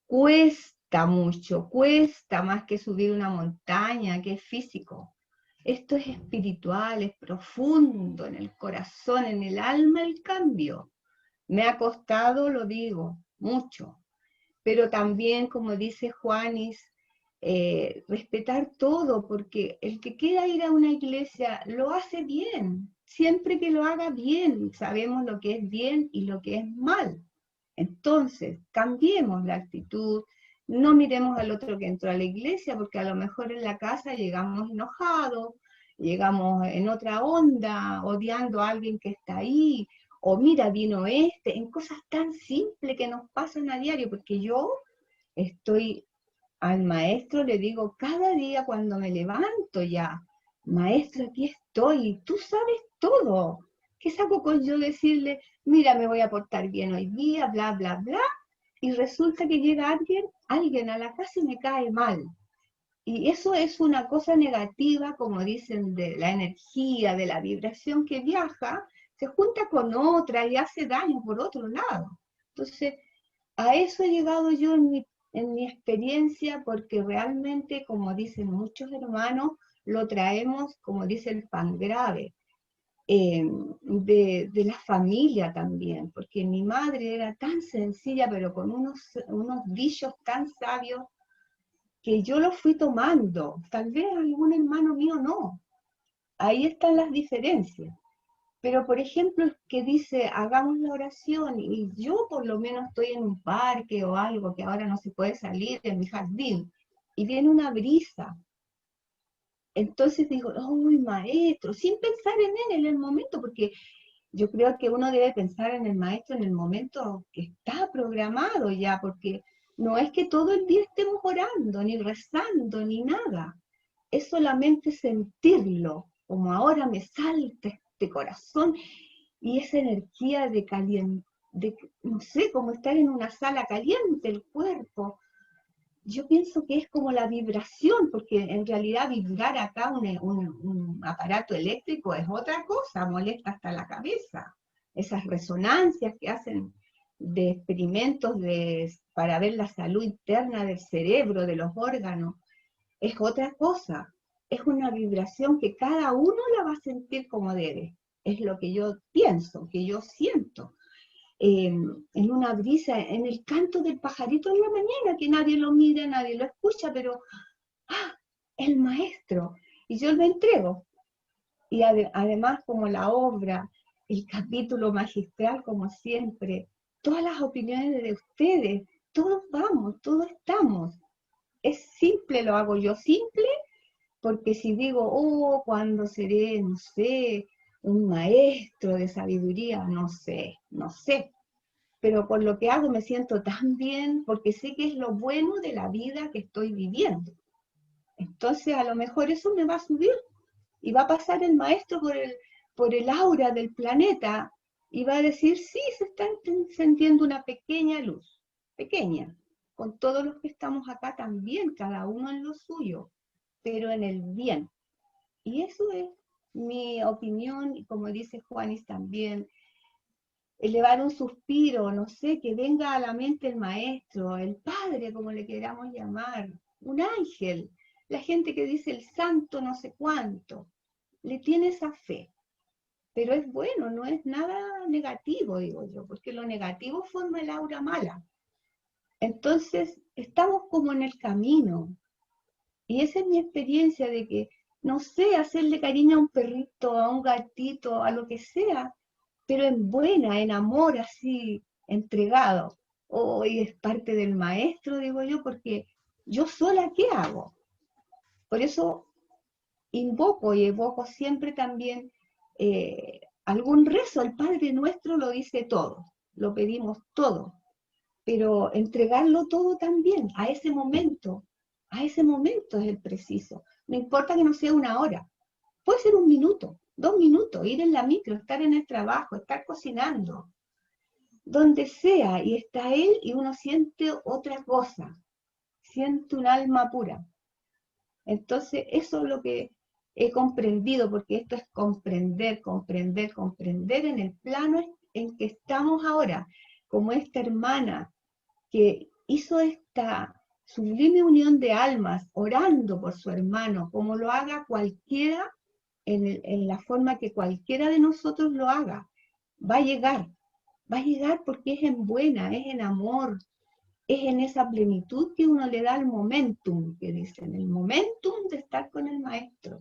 Cuesta mucho, cuesta más que subir una montaña, que es físico. Esto es espiritual, es profundo en el corazón, en el alma, el cambio. Me ha costado, lo digo, mucho. Pero también, como dice Juanis, respetar todo, porque el que quiera ir a una iglesia lo hace bien, siempre que lo haga bien, sabemos lo que es bien y lo que es mal. Entonces, cambiemos la actitud, no miremos al otro que entró a la iglesia, porque a lo mejor en la casa llegamos enojados, llegamos en otra onda, odiando a alguien que está ahí, o mira, vino este, en cosas tan simples que nos pasan a diario, porque yo estoy al maestro, le digo cada día cuando me levanto ya, maestro, aquí estoy, tú sabes todo. ¿Qué saco con yo decirle, mira, me voy a portar bien hoy día, bla, bla, bla? Y resulta que llega alguien a la casa y me cae mal. Y eso es una cosa negativa, como dicen, de la energía, de la vibración que viaja, se junta con otra y hace daño por otro lado. Entonces, a eso he llegado yo en mi experiencia, porque realmente, como dicen muchos hermanos, lo traemos, como dice el pan grave, de la familia también, porque mi madre era tan sencilla, pero con unos dichos tan sabios, que yo los fui tomando. Tal vez algún hermano mío no. Ahí están las diferencias. Pero, por ejemplo, el que dice, hagamos la oración, y yo por lo menos estoy en un parque o algo que ahora no se puede salir, en mi jardín, y viene una brisa. Entonces digo, ¡ay, maestro! Sin pensar en él en el momento, porque yo creo que uno debe pensar en el maestro en el momento que está programado ya, porque no es que todo el día estemos orando, ni rezando, ni nada. Es solamente sentirlo, como ahora me salta este corazón, y esa energía de caliente, no sé, como estar en una sala caliente, el cuerpo. Yo pienso que es como la vibración, porque en realidad vibrar acá un aparato eléctrico es otra cosa, molesta hasta la cabeza. Esas resonancias que hacen de experimentos para ver la salud interna del cerebro, de los órganos, es otra cosa. Es una vibración que cada uno la va a sentir como debe. Es lo que yo pienso, que yo siento. En una brisa, en el canto del pajarito en la mañana, que nadie lo mira, nadie lo escucha, pero ¡ah! El maestro. Y yo lo entrego. Y además, como la obra, el capítulo magistral, como siempre, todas las opiniones de ustedes, todos vamos, todos estamos. Es simple, lo hago yo simple, porque si digo, oh, ¿cuándo seré, no sé, un maestro de sabiduría? No sé, no sé. Pero por lo que hago me siento tan bien, porque sé que es lo bueno de la vida que estoy viviendo. Entonces a lo mejor eso me va a subir, y va a pasar el maestro por el aura del planeta, y va a decir, sí, se está encendiendo una pequeña luz, pequeña, con todos los que estamos acá también, cada uno en lo suyo, pero en el bien. Y eso es mi opinión, y como dice Juanis también, elevar un suspiro, no sé, que venga a la mente el maestro, el padre, como le queramos llamar, un ángel, la gente que dice el santo no sé cuánto, le tiene esa fe. Pero es bueno, no es nada negativo, digo yo, porque lo negativo forma el aura mala. Entonces, estamos como en el camino. Y esa es mi experiencia de que, no sé, hacerle cariño a un perrito, a un gatito, a lo que sea, pero en buena, en amor, así, entregado. Hoy es parte del maestro, digo yo, porque yo sola, ¿qué hago? Por eso invoco y evoco siempre también algún rezo. El Padre Nuestro lo dice todo, lo pedimos todo, pero entregarlo todo también, a ese momento es el preciso. No importa que no sea una hora, puede ser un minuto, 2 minutos, ir en la micro, estar en el trabajo, estar cocinando, donde sea, y está Él y uno siente otra cosa, siente un alma pura. Entonces, eso es lo que he comprendido, porque esto es comprender, comprender, comprender en el plano en que estamos ahora, como esta hermana que hizo esta sublime unión de almas, orando por su hermano, como lo haga cualquiera, en la forma que cualquiera de nosotros lo haga. Va a llegar porque es en buena, es en amor, es en esa plenitud que uno le da el momentum, que dicen, el momentum de estar con el maestro,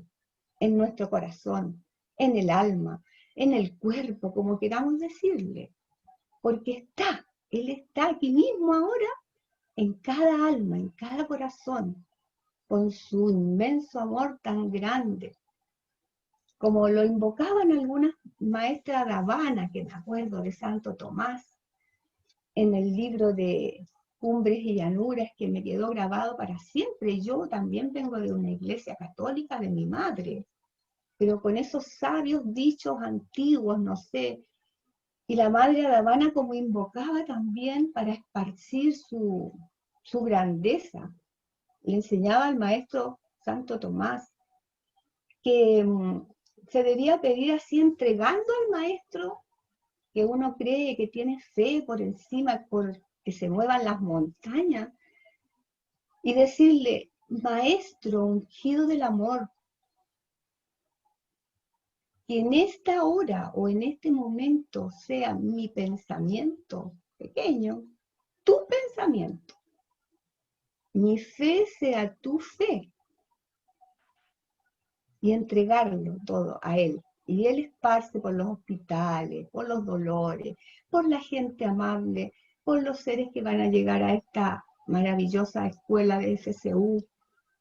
en nuestro corazón, en el alma, en el cuerpo, como queramos decirle, porque Él está aquí mismo ahora, en cada alma, en cada corazón, con su inmenso amor tan grande. como lo invocaban algunas maestras de Habana, que me acuerdo de Santo Tomás, en el libro de Cumbres y Llanuras, que me quedó grabado para siempre. Yo también vengo de una iglesia católica de mi madre, pero con esos sabios dichos antiguos, no sé, y la madre de Habana como invocaba también para esparcir su grandeza. Le enseñaba al maestro Santo Tomás que se debía pedir así, entregando al maestro, que uno cree que tiene fe por encima, por que se muevan las montañas, y decirle: maestro ungido del amor, que en esta hora o en este momento sea mi pensamiento pequeño, tu pensamiento, mi fe sea tu fe, y entregarlo todo a él. Y él esparce por los hospitales, por los dolores, por la gente amable, por los seres que van a llegar a esta maravillosa escuela de FCU,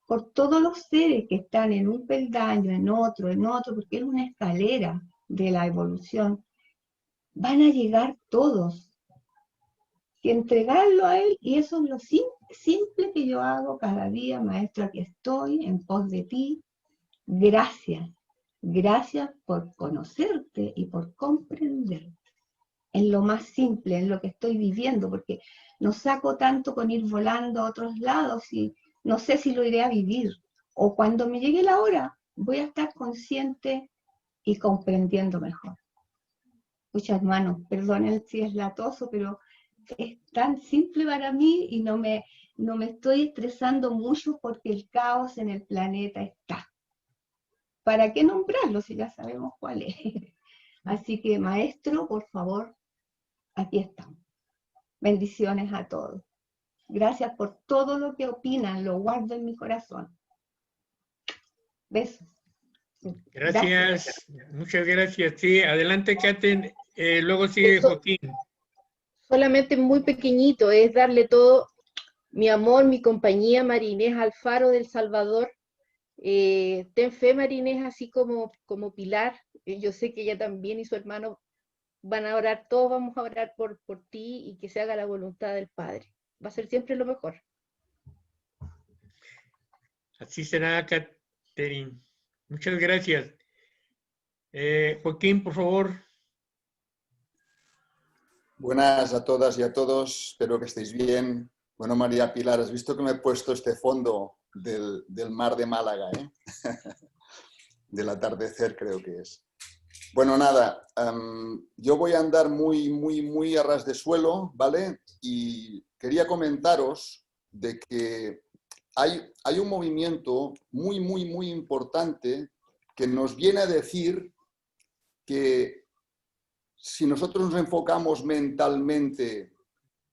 por todos los seres que están en un peldaño, en otro, porque es una escalera de la evolución. Van a llegar todos. Y entregarlo a él, y eso es lo simple que yo hago cada día. Maestro, aquí estoy en pos de ti. Gracias. Gracias por conocerte y por comprenderte. En lo más simple, en lo que estoy viviendo, porque no saco tanto con ir volando a otros lados y no sé si lo iré a vivir. O cuando me llegue la hora, voy a estar consciente y comprendiendo mejor. Muchas hermanos, perdonen si es latoso, pero es tan simple para mí y no me estoy estresando mucho porque el caos en el planeta está. ¿Para qué nombrarlo si ya sabemos cuál es? Así que, maestro, por favor, aquí estamos. Bendiciones a todos. Gracias por todo lo que opinan, lo guardo en mi corazón. Besos. Gracias, muchas gracias. Sí, adelante, Katen. Luego sigue Joaquín. Solamente muy pequeñito, es darle todo mi amor, mi compañía, María Inés Alfaro del Salvador. Ten fe, María Inés, así como Pilar. Yo sé que ella también y su hermano van a orar, todos vamos a orar por ti y que se haga la voluntad del Padre. Va a ser siempre lo mejor. Así será, Catherine. Muchas gracias. Joaquín, por favor. Buenas a todas y a todos, espero que estéis bien. Bueno, María Pilar, has visto que me he puesto este fondo del mar de Málaga, ¿eh? Del atardecer creo que es. Bueno, nada, yo voy a andar muy a ras de suelo, ¿vale? Y quería comentaros de que hay un movimiento muy importante que nos viene a decir que si nosotros nos enfocamos mentalmente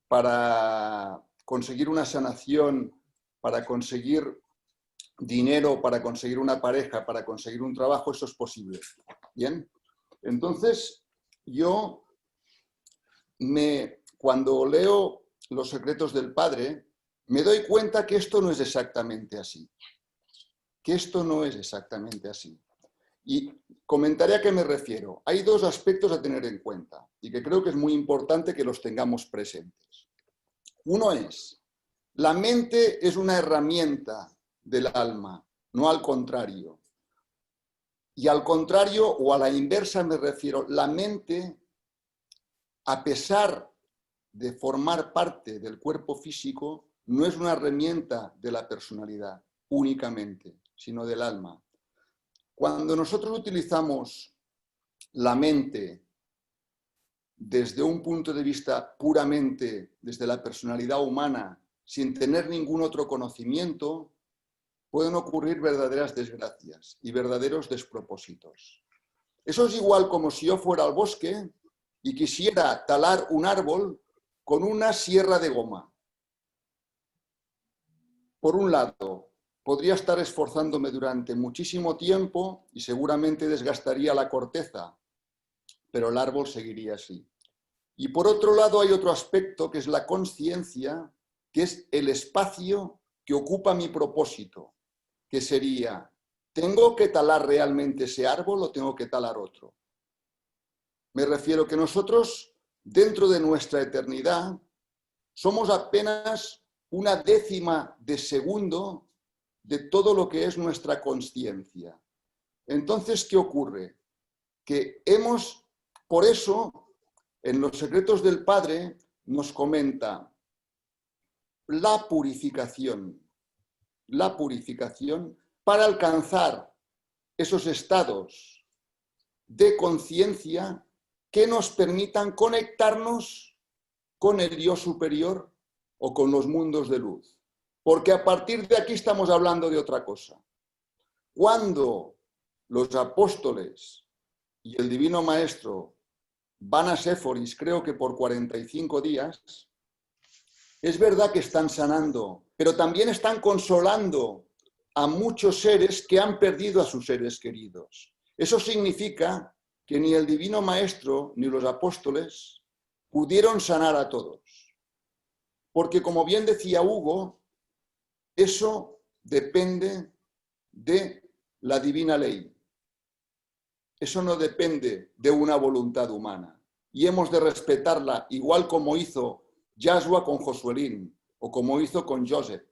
para conseguir una sanación, para conseguir dinero, para conseguir una pareja, para conseguir un trabajo, eso es posible. ¿Bien? Entonces, yo cuando leo Los secretos del Padre, me doy cuenta que esto no es exactamente así. Que esto no es exactamente así. Y comentaré a qué me refiero. Hay dos aspectos a tener en cuenta y que creo que es muy importante que los tengamos presentes. Uno es, la mente es una herramienta del alma, no al contrario. Y al contrario, o a la inversa me refiero, la mente, a pesar de formar parte del cuerpo físico, no es una herramienta de la personalidad únicamente, sino del alma. Cuando nosotros utilizamos la mente desde un punto de vista puramente desde la personalidad humana, sin tener ningún otro conocimiento, pueden ocurrir verdaderas desgracias y verdaderos despropósitos. Eso es igual como si yo fuera al bosque y quisiera talar un árbol con una sierra de goma. Por un lado, podría estar esforzándome durante muchísimo tiempo y seguramente desgastaría la corteza, pero el árbol seguiría así. Y por otro lado hay otro aspecto que es la consciencia, que es el espacio que ocupa mi propósito, que sería ¿tengo que talar realmente ese árbol o tengo que talar otro? Me refiero que nosotros, dentro de nuestra eternidad, somos apenas una décima de segundo de todo lo que es nuestra consciencia. Entonces, ¿qué ocurre? Que por eso, en los secretos del Padre, nos comenta la purificación para alcanzar esos estados de conciencia que nos permitan conectarnos con el yo superior o con los mundos de luz. Porque a partir de aquí estamos hablando de otra cosa. Cuando los apóstoles y el Divino Maestro van a Séforis, creo que por 45 días, es verdad que están sanando, pero también están consolando a muchos seres que han perdido a sus seres queridos. Eso significa que ni el Divino Maestro ni los apóstoles pudieron sanar a todos. Porque, como bien decía Hugo, eso depende de la divina ley. Eso no depende de una voluntad humana. Y hemos de respetarla, igual como hizo Yashua con Josuelín, o como hizo con Joseph,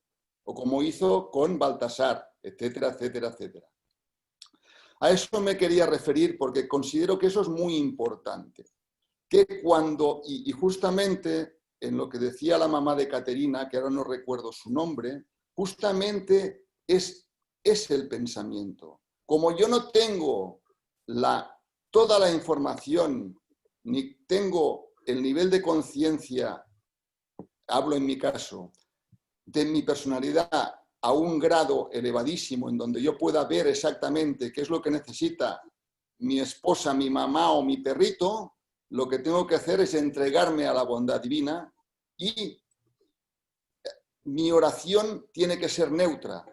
o como hizo con Baltasar, etcétera, etcétera, etcétera. A eso me quería referir porque considero que eso es muy importante. Que cuando, y justamente en lo que decía la mamá de Caterina, que ahora no recuerdo su nombre, justamente es el pensamiento. Como yo no tengo toda la información, ni tengo el nivel de conciencia, hablo en mi caso, de mi personalidad a un grado elevadísimo en donde yo pueda ver exactamente qué es lo que necesita mi esposa, mi mamá o mi perrito, lo que tengo que hacer es entregarme a la bondad divina y mi oración tiene que ser neutra,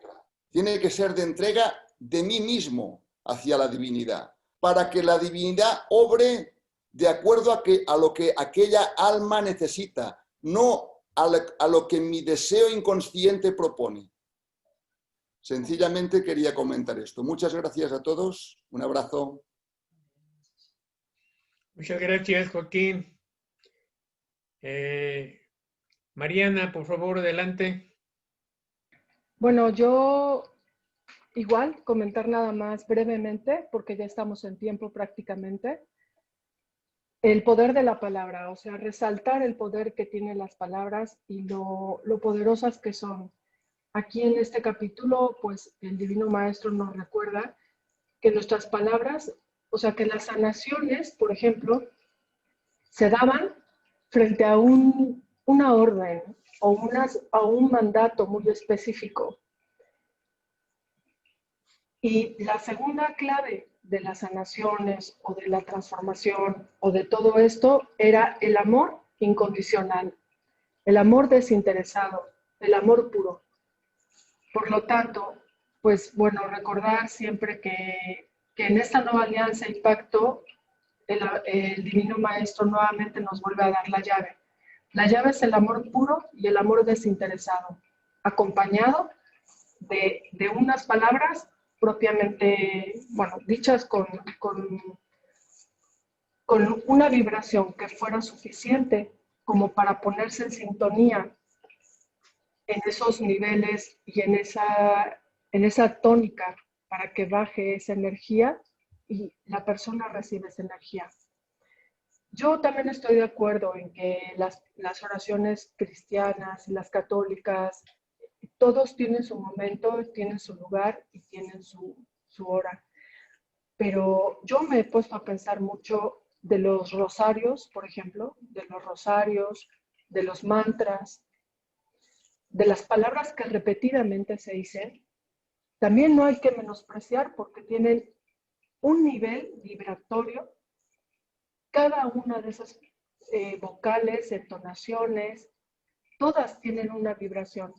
tiene que ser de entrega de mí mismo hacia la divinidad, para que la divinidad obre de acuerdo a lo que aquella alma necesita, no a lo que mi deseo inconsciente propone. Sencillamente quería comentar esto. Muchas gracias a todos. Un abrazo. Muchas gracias, Joaquín. Mariana, por favor, adelante. Bueno, yo igual comentar nada más brevemente, porque ya estamos en tiempo prácticamente. El poder de la palabra, o sea, resaltar el poder que tienen las palabras y lo poderosas que son. Aquí en este capítulo, pues el Divino Maestro nos recuerda que nuestras palabras, o sea, que las sanaciones, por ejemplo, se daban frente a una orden o a un mandato muy específico. Y la segunda clave de las sanaciones o de la transformación o de todo esto era el amor incondicional, el amor desinteresado, el amor puro. Por lo tanto, pues bueno, recordar siempre que en esta nueva alianza y pacto, el Divino Maestro nuevamente nos vuelve a dar la llave. La llave es el amor puro y el amor desinteresado, acompañado de unas palabras propiamente, bueno, dichas con una vibración que fuera suficiente como para ponerse en sintonía en esos niveles y en esa tónica para que baje esa energía y la persona recibe esa energía. Yo también estoy de acuerdo en que las oraciones cristianas y las católicas, todos tienen su momento, tienen su lugar y tienen su hora. Pero yo me he puesto a pensar mucho de los rosarios, por ejemplo, de los rosarios, de los mantras, de las palabras que repetidamente se dicen. También no hay que menospreciar porque tienen un nivel vibratorio. Cada una de esas vocales, entonaciones, todas tienen una vibración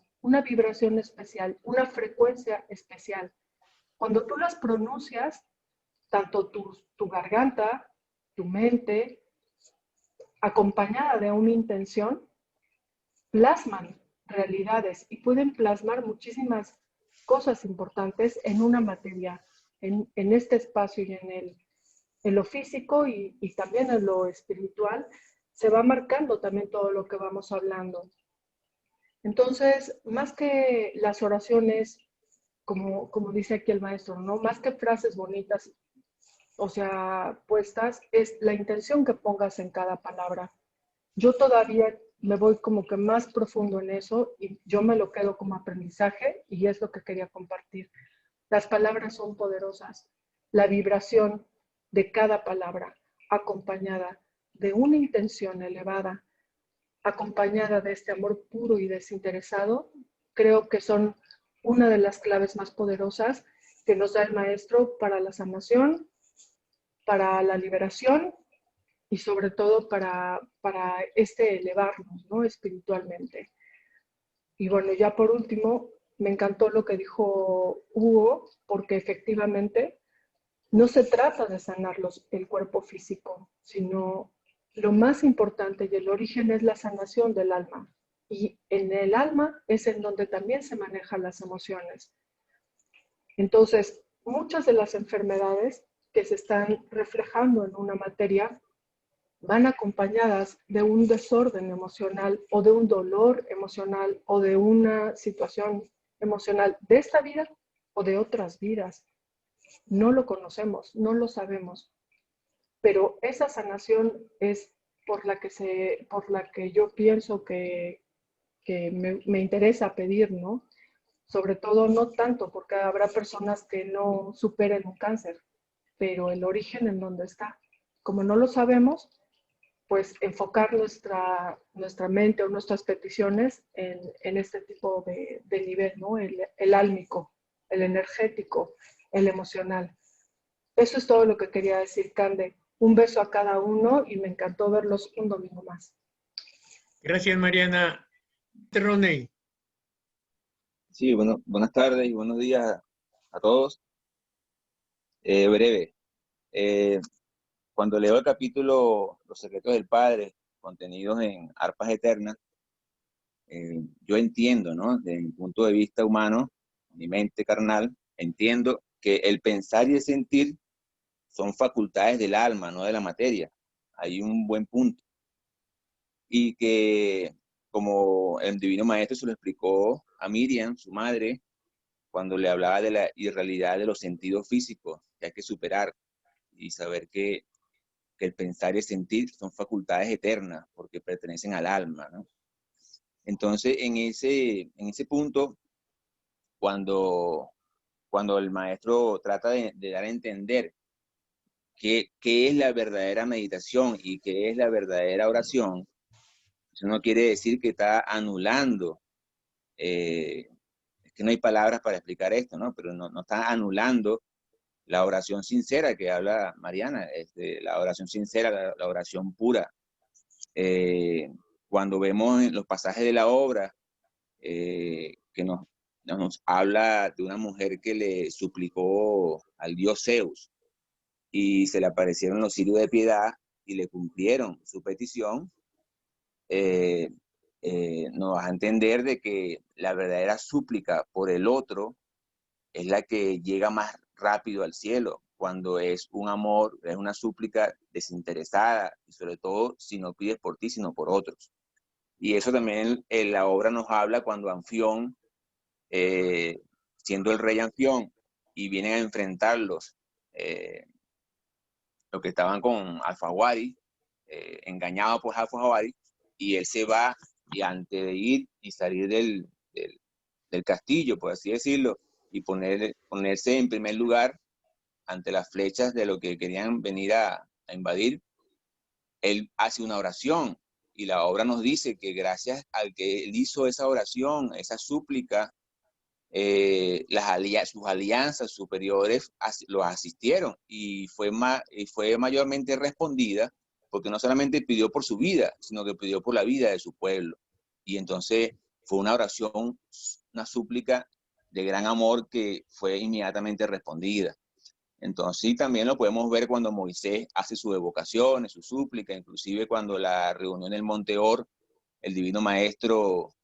especial, una frecuencia especial. Cuando tú las pronuncias, tanto tu garganta, tu mente, acompañada de una intención, plasman realidades y pueden plasmar muchísimas cosas importantes en una materia, en este espacio y en lo físico y también en lo espiritual, se va marcando también todo lo que vamos hablando. Entonces, más que las oraciones, como dice aquí el maestro, ¿no? Más que frases bonitas, o sea, puestas, es la intención que pongas en cada palabra. Yo todavía me voy como que más profundo en eso y yo me lo quedo como aprendizaje y es lo que quería compartir. Las palabras son poderosas. La vibración de cada palabra acompañada de una intención elevada, acompañada de este amor puro y desinteresado, creo que son una de las claves más poderosas que nos da el maestro para la sanación, para la liberación y sobre todo para elevarnos, ¿no? Espiritualmente. Y bueno, ya por último, me encantó lo que dijo Hugo, porque efectivamente no se trata de sanar el cuerpo físico, sino lo más importante y el origen es la sanación del alma. Y en el alma es en donde también se manejan las emociones. Entonces, muchas de las enfermedades que se están reflejando en una materia van acompañadas de un desorden emocional o de un dolor emocional o de una situación emocional de esta vida o de otras vidas. No lo conocemos, no lo sabemos, pero esa sanación es por la que yo pienso que me interesa pedir, ¿no? Sobre todo no tanto porque habrá personas que no superen un cáncer, pero el origen en dónde está. Como no lo sabemos, pues enfocar nuestra mente o nuestras peticiones en este tipo de nivel, ¿no? El álmico, el energético, el emocional. Eso es todo lo que quería decir, Cande. Un beso a cada uno y me encantó verlos un domingo más. Gracias, Mariana. Roney. Sí, buenas tardes y buenos días a todos. Breve. Cuando leo el capítulo Los secretos del Padre, contenidos en Arpas Eternas, yo entiendo, ¿no? Desde mi punto de vista humano, mi mente carnal, entiendo que el pensar y el sentir son facultades del alma, no de la materia. Hay un buen punto. Y que, como el Divino Maestro se lo explicó a Miriam, su madre, cuando le hablaba de la irrealidad de los sentidos físicos, que hay que superar y saber que el pensar y el sentir son facultades eternas porque pertenecen al alma, ¿no? Entonces, en ese punto, cuando el maestro trata de dar a entender qué es la verdadera meditación y qué es la verdadera oración, eso no quiere decir que está anulando, es que no hay palabras para explicar esto, ¿no? Pero no está anulando la oración sincera que habla Mariana, la oración sincera, la oración pura. Cuando vemos en los pasajes de la obra que nos habla de una mujer que le suplicó al dios Zeus y se le aparecieron los cirios de piedad y le cumplieron su petición, nos va a entender de que la verdadera súplica por el otro es la que llega más rápido al cielo, cuando es un amor, es una súplica desinteresada y sobre todo si no pides por ti, sino por otros. Y eso también en la obra nos habla cuando Anfión, siendo el rey Anfión, y vienen a enfrentarlos, los que estaban con Alfaguari, engañados por Alfaguari, y él se va y antes de ir y salir del castillo, por así decirlo, y ponerse en primer lugar ante las flechas de lo que querían venir a invadir, él hace una oración y la obra nos dice que gracias al que él hizo esa oración, esa súplica, sus alianzas superiores los asistieron y fue mayormente respondida porque no solamente pidió por su vida, sino que pidió por la vida de su pueblo. Y entonces fue una oración, una súplica de gran amor que fue inmediatamente respondida. Entonces sí, también lo podemos ver cuando Moisés hace sus evocaciones, su súplica, inclusive cuando la reunión en el Monte Or, el Divino Maestro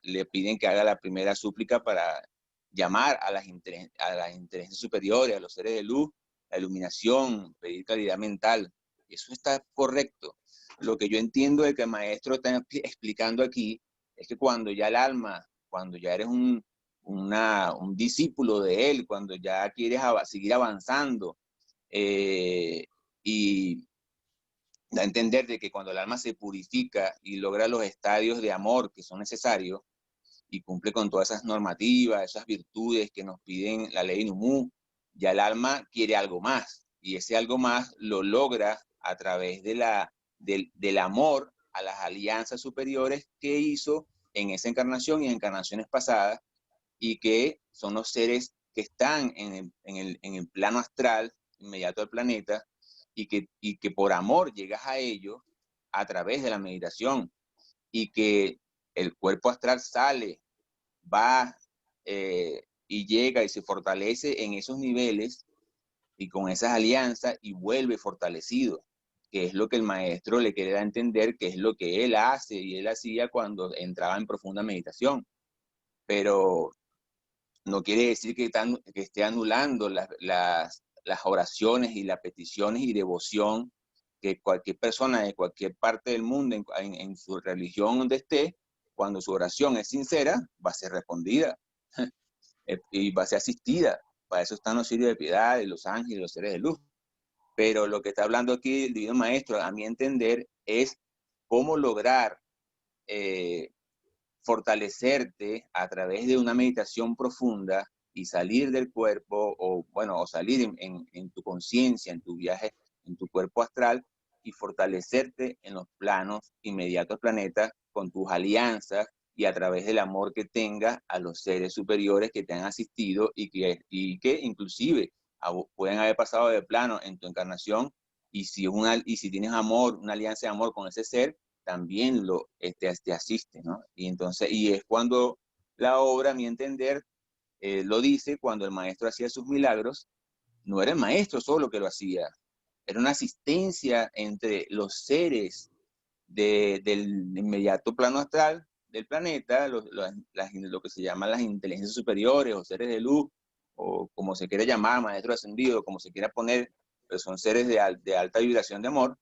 le piden que haga la primera súplica para llamar a las inteligencias superiores, a los seres de luz, la iluminación, pedir claridad mental. Eso está correcto. Lo que yo entiendo de que el maestro está explicando aquí es que cuando ya el alma, cuando ya eres un discípulo de él, cuando ya quieres seguir avanzando, y da a entender de que cuando el alma se purifica y logra los estadios de amor que son necesarios y cumple con todas esas normativas, esas virtudes que nos piden la ley Numú, ya el alma quiere algo más, y ese algo más lo logra a través del amor a las alianzas superiores que hizo en esa encarnación y en encarnaciones pasadas, y que son los seres que están en el plano astral inmediato al planeta, y que por amor llegas a ellos a través de la meditación, y que el cuerpo astral sale, va y llega y se fortalece en esos niveles y con esas alianzas, y vuelve fortalecido, que es lo que el maestro le quiere dar a entender, que es lo que él hace y él hacía cuando entraba en profunda meditación. Pero no quiere decir que esté anulando las oraciones y las peticiones y devoción que cualquier persona de cualquier parte del mundo, en su religión donde esté, cuando su oración es sincera, va a ser respondida y va a ser asistida. Para eso están los cirios de piedad, y los ángeles, los seres de luz. Pero lo que está hablando aquí el Divino Maestro, a mi entender, es cómo lograr fortalecerte a través de una meditación profunda y salir del cuerpo, o salir en tu conciencia, en tu viaje, en tu cuerpo astral, y fortalecerte en los planos inmediatos al planeta con tus alianzas y a través del amor que tengas a los seres superiores que te han asistido y que inclusive pueden haber pasado de plano en tu encarnación, y si tienes amor, una alianza de amor con ese ser, también te asiste, ¿no? Y es cuando la obra, a mi entender, lo dice, cuando el maestro hacía sus milagros, no era el maestro solo que lo hacía, era una asistencia entre los seres del inmediato plano astral del planeta, lo que se llaman las inteligencias superiores o seres de luz, o como se quiera llamar, maestro ascendido, como se quiera poner, pero son seres de alta vibración de amor,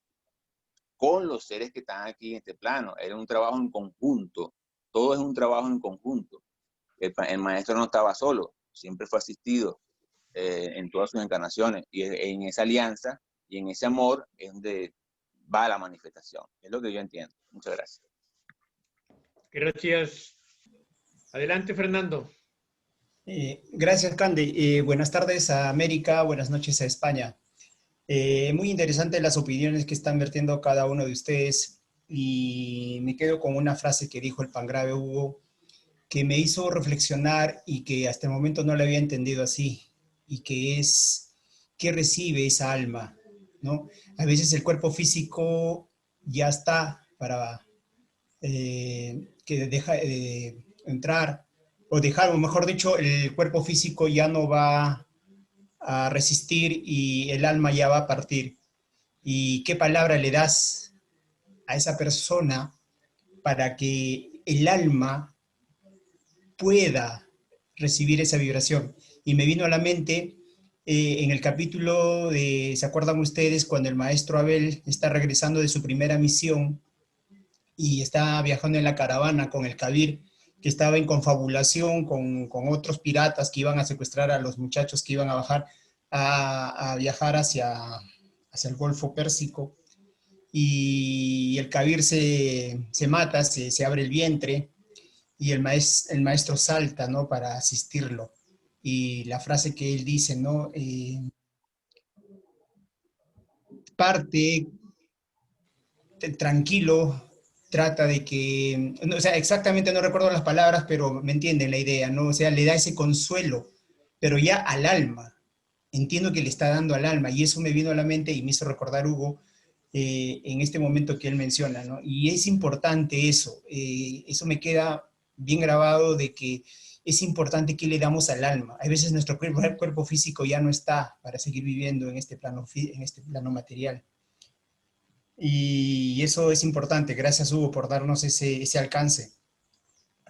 con los seres que están aquí en este plano. Era un trabajo en conjunto, todo es un trabajo en conjunto. El maestro no estaba solo, siempre fue asistido en todas sus encarnaciones, y en esa alianza y en ese amor es donde va la manifestación. Es lo que yo entiendo. Muchas gracias. Gracias. Adelante, Fernando. Gracias, Cande. Buenas tardes a América, buenas noches a España. Muy interesantes las opiniones que están vertiendo cada uno de ustedes, y me quedo con una frase que dijo el Pangrave Hugo, que me hizo reflexionar y que hasta el momento no la había entendido así, y que es, ¿qué recibe esa alma? ¿No? A veces el cuerpo físico ya está para que deja entrar, o dejar, o mejor dicho, el cuerpo físico ya no va a resistir y el alma ya va a partir. ¿Y qué palabra le das a esa persona para que el alma pueda recibir esa vibración? Y me vino a la mente en el capítulo de, ¿se acuerdan ustedes cuando el maestro Abel está regresando de su primera misión y está viajando en la caravana con el Kabir, que estaba en confabulación con otros piratas que iban a secuestrar a los muchachos que iban a bajar a viajar hacia el Golfo Pérsico, y el Kabir se mata, se abre el vientre, y el maestro salta, ¿no?, para asistirlo. Y la frase que él dice, ¿no?, parte tranquilo, trata de que, o sea, exactamente no recuerdo las palabras, pero me entienden la idea, ¿no? O sea, le da ese consuelo, pero ya al alma. Entiendo que le está dando al alma, y eso me vino a la mente y me hizo recordar Hugo en este momento que él menciona, ¿no? Y es importante eso, eso me queda bien grabado, de que es importante que le damos al alma. A veces nuestro cuerpo físico ya no está para seguir viviendo en este plano material. Y eso es importante. Gracias, Hugo, por darnos ese alcance.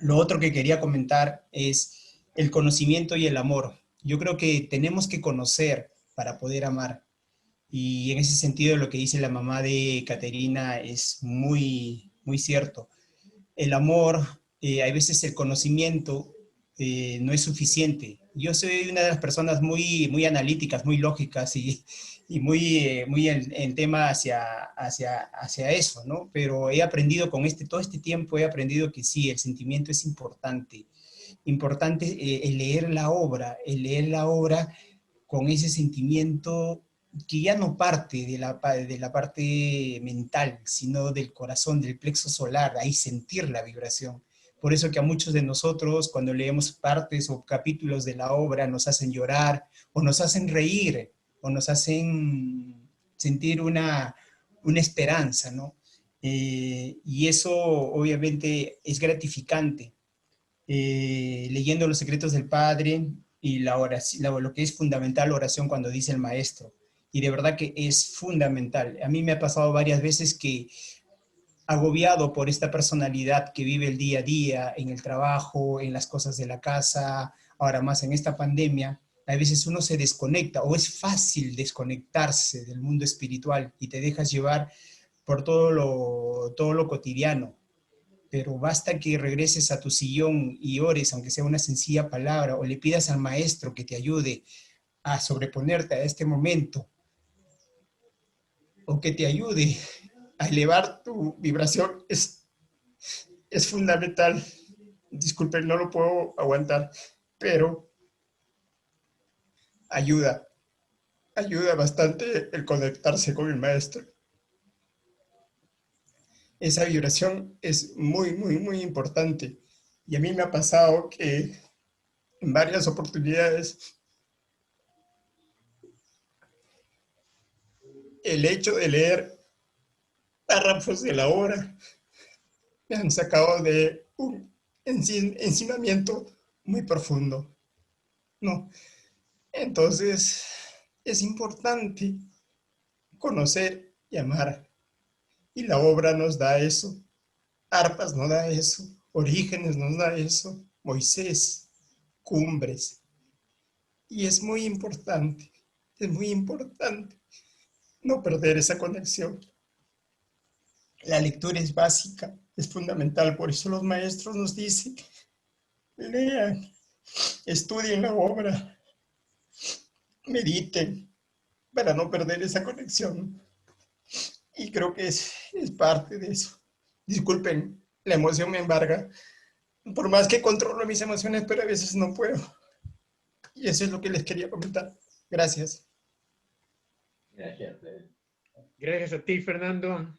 Lo otro que quería comentar es el conocimiento y el amor. Yo creo que tenemos que conocer para poder amar. Y en ese sentido lo que dice la mamá de Caterina es muy, muy cierto. El amor, hay veces el conocimiento no es suficiente. Yo soy una de las personas muy, muy analíticas, muy lógicas y muy, muy en tema hacia eso, ¿no? Pero he aprendido todo este tiempo he aprendido que sí, el sentimiento es importante. Importante el leer la obra con ese sentimiento que ya no parte de la parte mental, sino del corazón, del plexo solar, ahí sentir la vibración. Por eso que a muchos de nosotros, cuando leemos partes o capítulos de la obra, nos hacen llorar, o nos hacen reír, o nos hacen sentir una esperanza, ¿no? Y eso obviamente es gratificante. Leyendo los secretos del Padre y la oración, lo que es fundamental la oración cuando dice el maestro. Y de verdad que es fundamental. A mí me ha pasado varias veces que, agobiado por esta personalidad que vive el día a día, en el trabajo, en las cosas de la casa, ahora más en esta pandemia, a veces uno se desconecta o es fácil desconectarse del mundo espiritual y te dejas llevar por todo lo cotidiano. Pero basta que regreses a tu sillón y ores, aunque sea una sencilla palabra, o le pidas al maestro que te ayude a sobreponerte a este momento, o que te ayude a elevar tu vibración, es fundamental. Disculpen, no lo puedo aguantar, pero ayuda bastante el conectarse con el maestro. Esa vibración es muy, muy, muy importante. Y a mí me ha pasado que en varias oportunidades el hecho de leer párrafos de la obra me han sacado de un ensinamiento muy profundo, ¿no? Entonces, es importante conocer y amar. Y la obra nos da eso. Arpas nos da eso. Orígenes nos da eso. Moisés, Cumbres. Y es muy importante no perder esa conexión. La lectura es básica, es fundamental. Por eso los maestros nos dicen, lean, estudien la obra, mediten, para no perder esa conexión. Y creo que es parte de eso. Disculpen, la emoción me embarga. Por más que controlo mis emociones, pero a veces no puedo. Y eso es lo que les quería comentar. Gracias. Gracias. Gracias a ti, Fernando.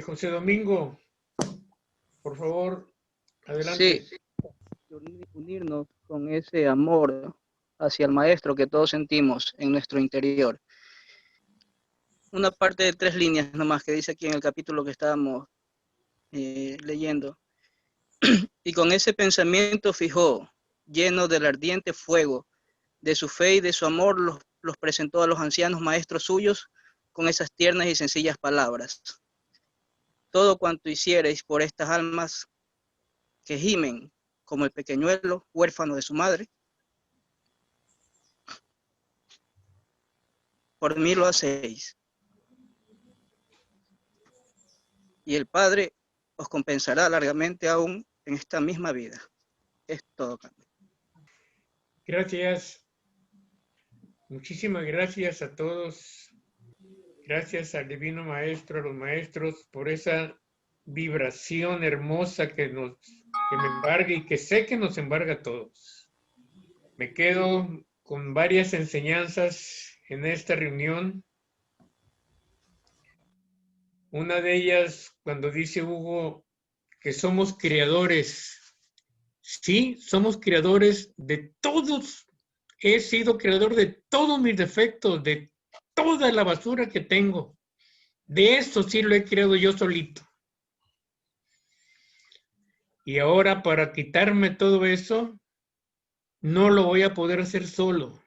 José Domingo, por favor, adelante. Sí, unirnos con ese amor hacia el maestro que todos sentimos en nuestro interior. Una parte de 3 líneas nomás que dice aquí en el capítulo que estábamos leyendo. Y con ese pensamiento fijó, lleno del ardiente fuego de su fe y de su amor, los presentó a los ancianos maestros suyos con esas tiernas y sencillas palabras. Todo cuanto hiciereis por estas almas que gimen como el pequeñuelo huérfano de su madre, por mí lo hacéis. Y el Padre os compensará largamente aún en esta misma vida. Es todo, Carmen. Gracias. Muchísimas gracias a todos. Gracias al Divino Maestro, a los maestros, por esa vibración hermosa que me embarga y que sé que nos embarga a todos. Me quedo con varias enseñanzas en esta reunión. Una de ellas, cuando dice Hugo que somos creadores. Sí, somos creadores de todos. He sido creador de todos mis defectos, de toda la basura que tengo. De eso sí lo he creado yo solito. Y ahora para quitarme todo eso, no lo voy a poder hacer solo.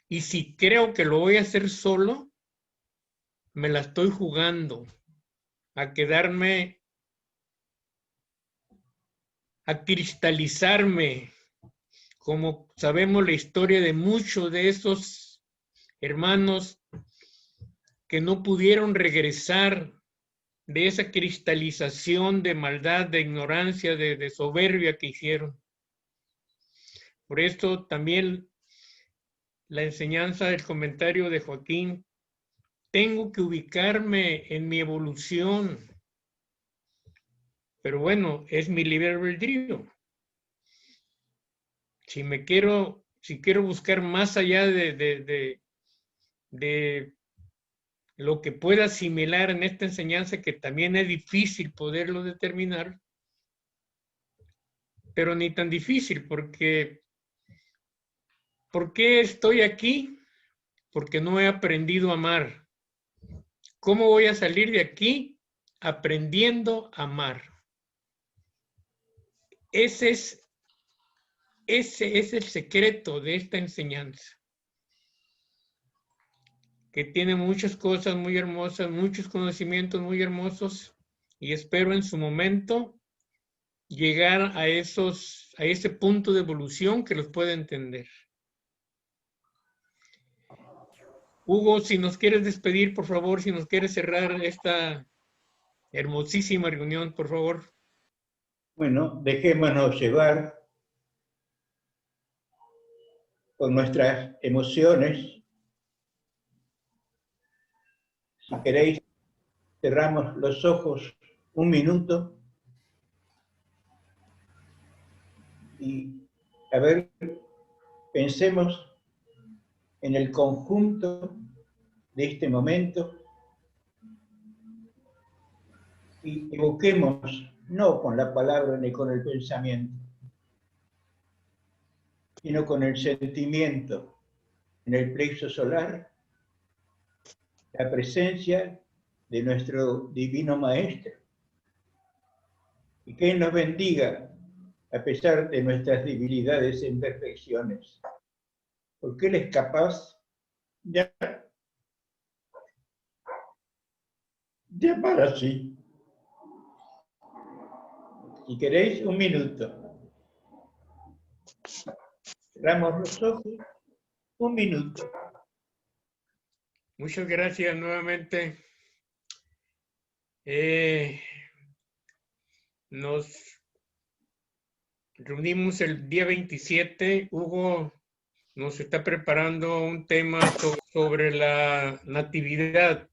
Y si creo que lo voy a hacer solo, me la estoy jugando a quedarme a cristalizarme, como sabemos la historia de muchos de esos hermanos que no pudieron regresar de esa cristalización de maldad, de ignorancia, de soberbia que hicieron. Por esto también la enseñanza del comentario de Joaquín, tengo que ubicarme en mi evolución. Pero bueno, es mi libre albedrío. Si quiero buscar más allá de lo que pueda asimilar en esta enseñanza, que también es difícil poderlo determinar, pero ni tan difícil, porque ¿por qué estoy aquí? Porque no he aprendido a amar. ¿Cómo voy a salir de aquí? Aprendiendo a amar. Ese es el secreto de esta enseñanza, que tiene muchas cosas muy hermosas, muchos conocimientos muy hermosos, y espero en su momento llegar a ese punto de evolución que los pueda entender. Hugo, si nos quieres despedir, por favor, si nos quieres cerrar esta hermosísima reunión, por favor. Bueno, dejémonos llevar por nuestras emociones. Si queréis, cerramos los ojos un minuto y, a ver, pensemos en el conjunto de este momento y evoquemos, no con la palabra ni con el pensamiento, sino con el sentimiento en el plexo solar, la presencia de nuestro Divino Maestro. Y que Él nos bendiga a pesar de nuestras debilidades e imperfecciones, porque Él es capaz de amar así. Si queréis, un minuto. Cerramos los ojos, un minuto. Muchas gracias nuevamente. Nos reunimos el día 27. Hugo nos está preparando un tema sobre la natividad.